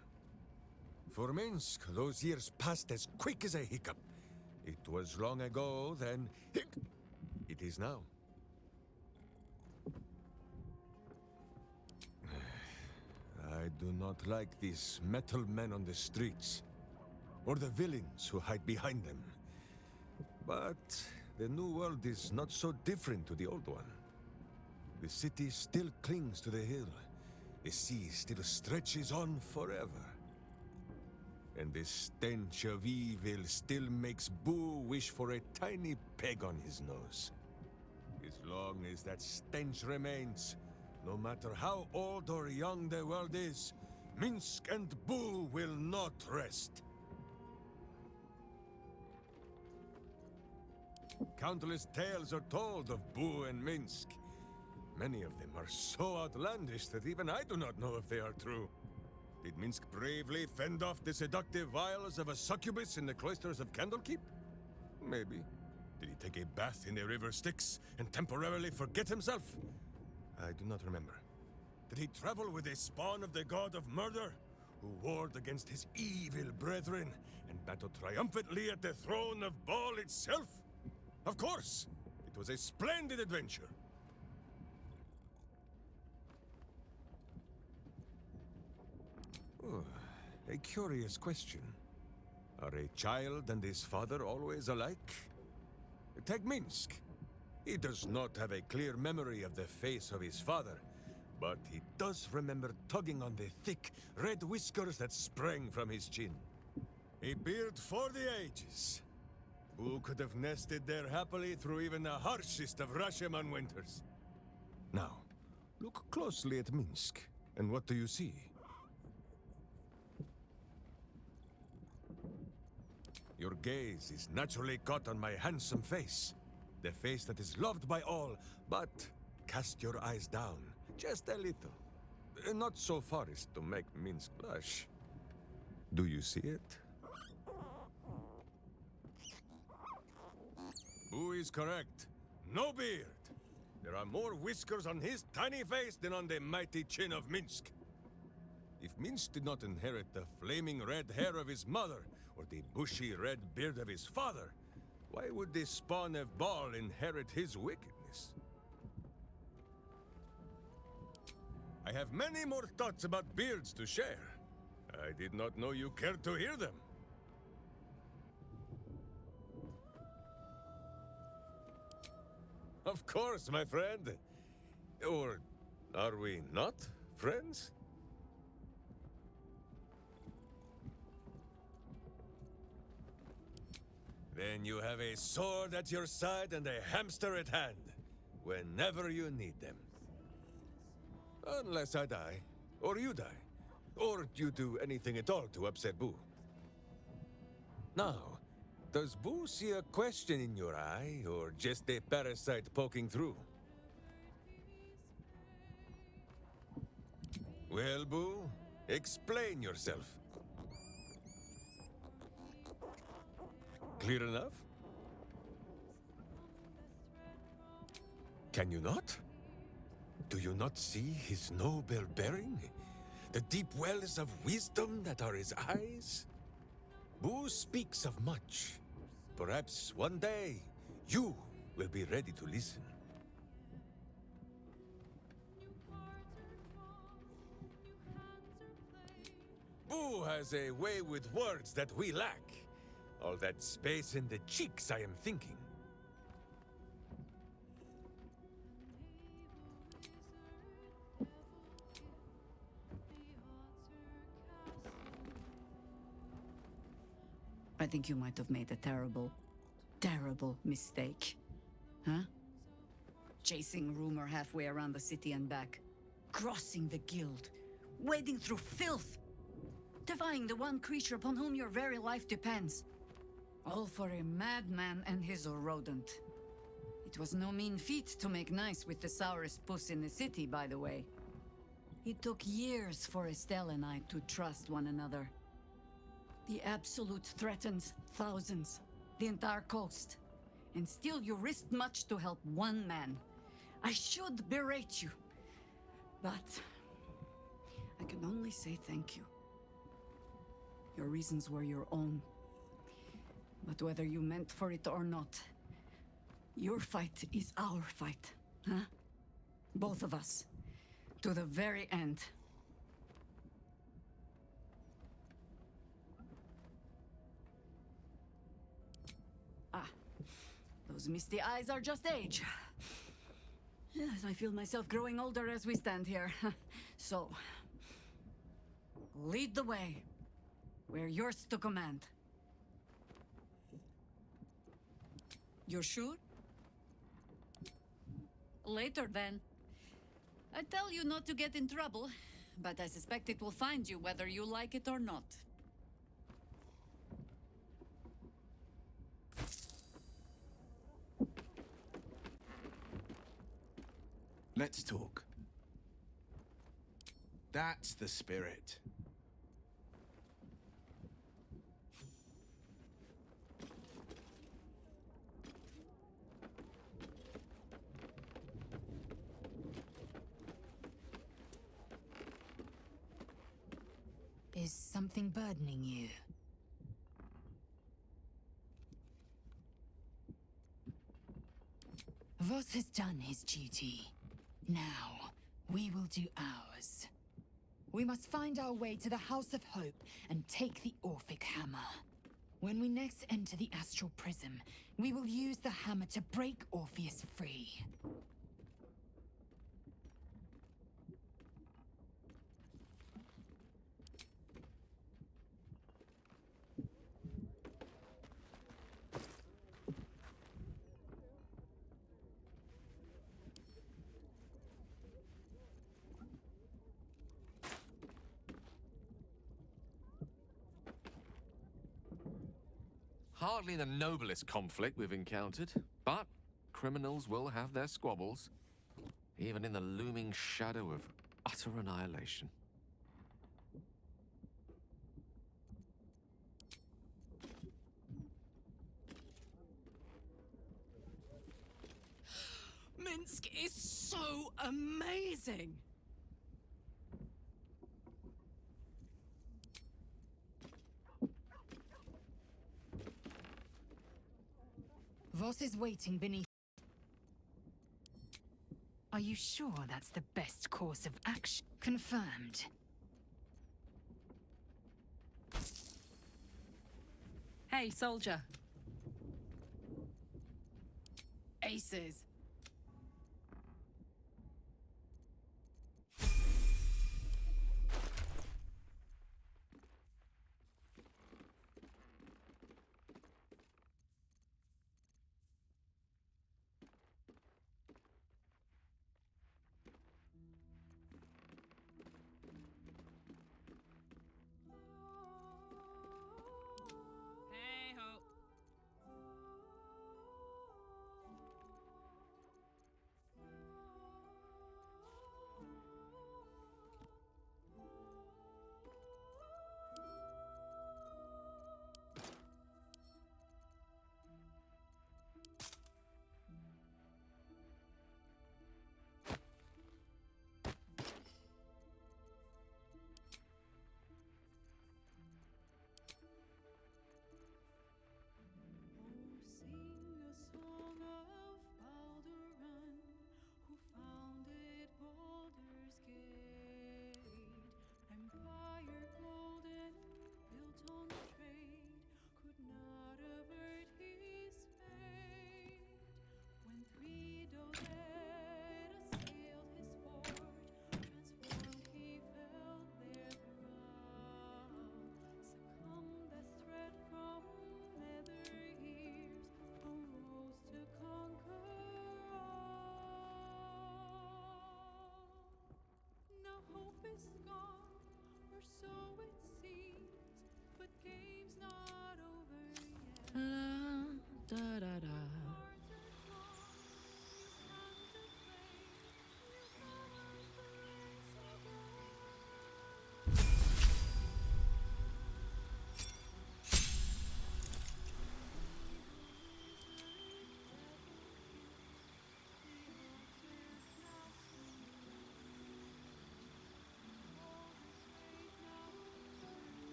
For Minsc, those years passed as quick as a hiccup. It was long ago, then, it is now. I do not like these metal men on the streets, or the villains who hide behind them. But the new world is not so different to the old one. The city still clings to the hill. The sea still stretches on forever. And the stench of evil still makes Boo wish for a tiny peg on his nose. As long as that stench remains, no matter how old or young the world is, Minsc and Boo will not rest. Countless tales are told of Boo and Minsc. Many of them are so outlandish that even I do not know if they are true. Did Minsc bravely fend off the seductive wiles of a succubus in the cloisters of Candlekeep? Maybe. Did he take a bath in the river Styx and temporarily forget himself? I do not remember. Did he travel with a spawn of the god of murder, who warred against his evil brethren and battled triumphantly at the throne of Baal itself? Of course! It was a splendid adventure. Oh, a curious question. Are a child and his father always alike? Take Minsc. He does not have a clear memory of the face of his father, but he does remember tugging on the thick, red whiskers that sprang from his chin. A beard for the ages. Who could have nested there happily through even the harshest of Rashomon winters? Now, look closely at Minsc, and what do you see? Your gaze is naturally caught on my handsome face. The face that is loved by all, but cast your eyes down, just a little. Not so far as to make Minsc blush. Do you see it? Who is correct? No beard! There are more whiskers on his tiny face than on the mighty chin of Minsc. If Minsc did not inherit the flaming red hair of his mother, or the bushy red beard of his father, why would the spawn of Baal inherit his wickedness? I have many more thoughts about beards to share. I did not know you cared to hear them. Of course, my friend. Or are we not friends? Then you have a sword at your side and a hamster at hand, whenever you need them. Unless I die, or you die, or you do anything at all to upset Boo. Now, does Boo see a question in your eye, or just a parasite poking through? Well, Boo, explain yourself. Clear enough? Can you not? Do you not see his noble bearing? The deep wells of wisdom that are his eyes? Boo speaks of much. Perhaps one day, you will be ready to listen. Boo has a way with words that we lack. All that space in the cheeks, I am thinking. I think you might have made a terrible, terrible mistake. Huh? Chasing rumor halfway around the city and back. Crossing the guild. Wading through filth. Defying the one creature upon whom your very life depends. All for a madman and his rodent. It was no mean feat to make nice with the sourest puss in the city, by the way. It took years for Estelle and I to trust one another. The Absolute threatens thousands, the entire coast. And still you risked much to help one man. I should berate you, but I can only say thank you. Your reasons were your own. But whether you meant for it or not, your fight is our fight, huh? Both of us. To the very end. Ah, those misty eyes are just age. Yes, I feel myself growing older as we stand here. So, lead the way. We're yours to command. You're sure? Later, then. I tell you not to get in trouble, but I suspect it will find you whether you like it or not. Let's talk. That's the spirit. Is something burdening you? Voss has done his duty. Now, we will do ours. We must find our way to the House of Hope and take the Orphic Hammer. When we next enter the Astral Prism, we will use the hammer to break Orpheus free. Hardly the noblest conflict we've encountered, but criminals will have their squabbles, even in the looming shadow of utter annihilation. Minsc is so amazing! Voss is waiting beneath. Are you sure that's the best course of action? Confirmed. Hey, soldier. Aces.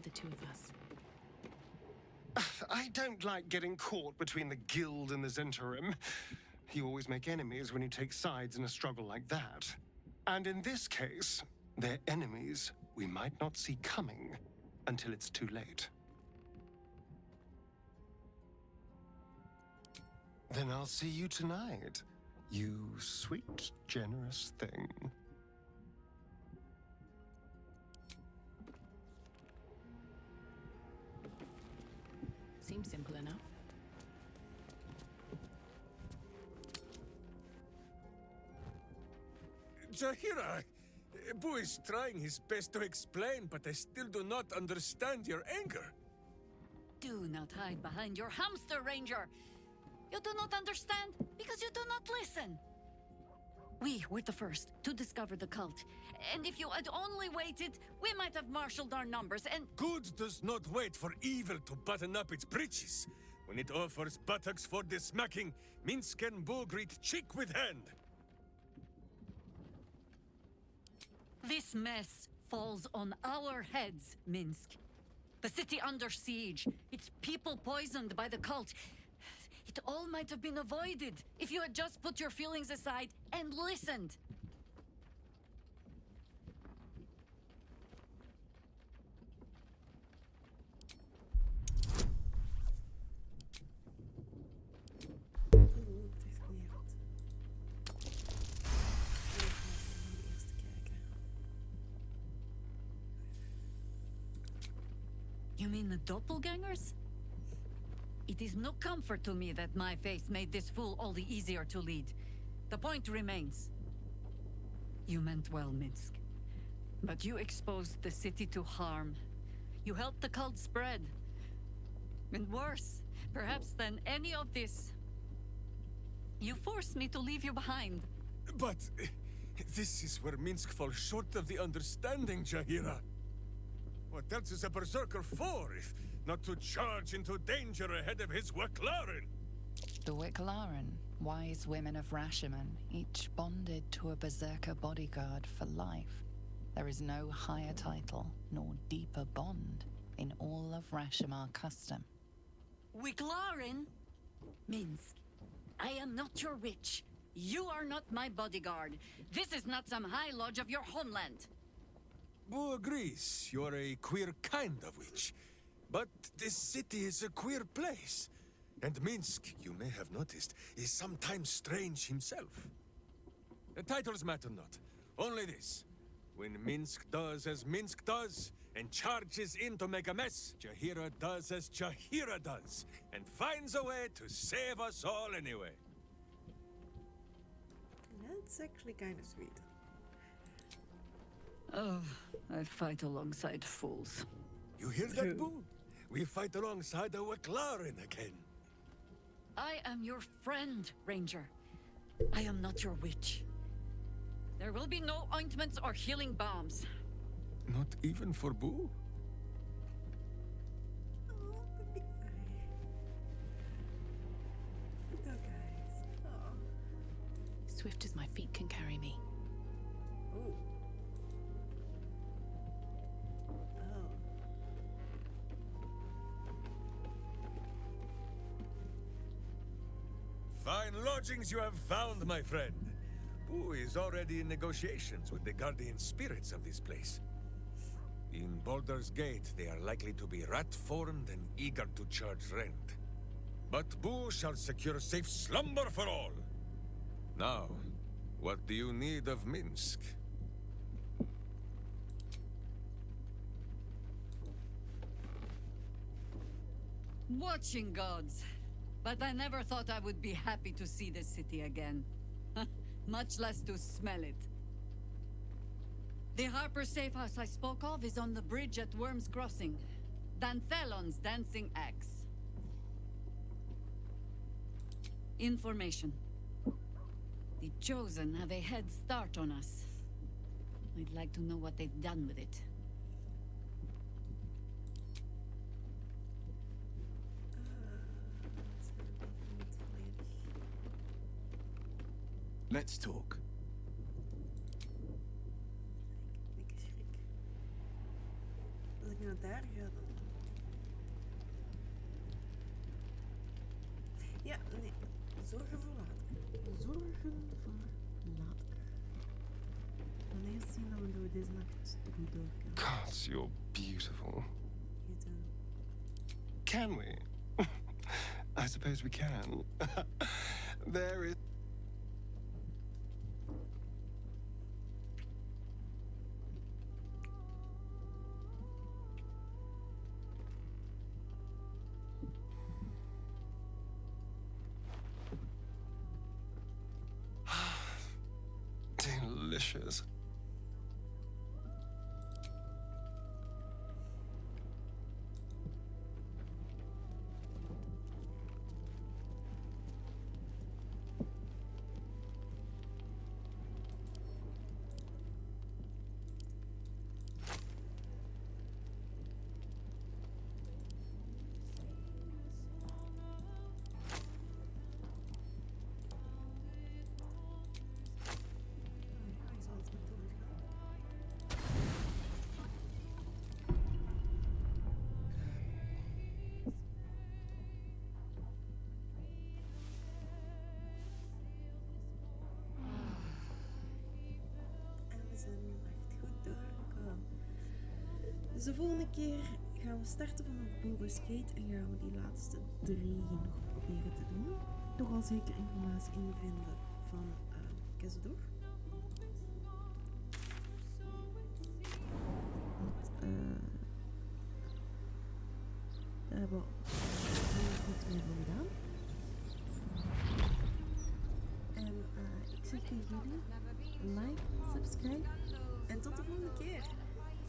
the two of us. I don't like getting caught between the guild and the Zentarim. You always make enemies when you take sides in a struggle like that. And in this case, they're enemies we might not see coming until it's too late. Then I'll see you tonight, you sweet, generous thing. Seems simple enough. Jaheira, Boo is trying his best to explain, but I still do not understand your anger. Do not hide behind your hamster, Ranger. You do not understand because you do not listen. We were the first to discover the cult. And if you had only waited, we might have marshaled our numbers and... Good does not wait for evil to button up its breeches. When it offers buttocks for the smacking, Minsc and Boo greet cheek with hand. This mess falls on our heads, Minsc. The city under siege, its people poisoned by the cult. It all might have been avoided if you had just put your feelings aside and listened. You mean the doppelgangers? It is no comfort to me that my face made this fool all the easier to lead. The point remains. You meant well, Minsc. But you exposed the city to harm. You helped the cult spread. And worse, perhaps than any of this, you forced me to leave you behind. But this is where Minsc falls short of the understanding, Jaheira. What else is a berserker for, if not to charge into danger ahead of his Waclaren? The Waclaren, wise women of Rashomon, each bonded to a berserker bodyguard for life. There is no higher title, nor deeper bond in all of Rashomon custom. Waclaren? Minsc, I am not your witch. You are not my bodyguard. This is not some high lodge of your homeland. Boo agrees. You're a queer kind of witch. But this city is a queer place. And Minsc, you may have noticed, is sometimes strange himself. The titles matter not. Only this. When Minsc does as Minsc does, and charges in to make a mess, Jaheira does as Jaheira does, and finds a way to save us all anyway. That's actually kind of sweet. Oh, I fight alongside fools. You hear that, Boo? We fight alongside a Waclaren again. I am your friend, Ranger. I am not your witch. There will be no ointments or healing balms. Not even for Boo? Oh, baby. Little guys. Oh. Swift as my feet can carry me. Ooh. Fine lodgings you have found, my friend. Boo is already in negotiations with the guardian spirits of this place. In Baldur's Gate, they are likely to be rat-formed and eager to charge rent. But Boo shall secure safe slumber for all. Now, what do you need of Minsc? Watching gods. But I never thought I would be happy to see the city again. Much less to smell it. The Harper safe house I spoke of is on the bridge at Worm's Crossing. Danthelon's dancing axe. Information. The Chosen have a head start on us. I'd like to know what they've done with it. Let's talk. Dikke schrik. Als ik naar daar ga, dan Ja, nee. Zorgen voor later. Zorgen voor later. Dan eerst zien dat we door deze nacht goed door kunnen. God, you're beautiful. You too. Can we? I suppose we can. There is... Delicious. Dus de volgende keer gaan we starten vanaf Baldur's Gate en gaan we die laatste 3 nog proberen te doen. Toch al zeker informatie invinden van Kessel. Daar hebben we niet meer van gedaan. En ik zeg tegen jullie, like, subscribe en tot de volgende keer.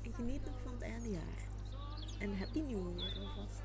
En geniet nog van het eindejaar. En happy new year alvast.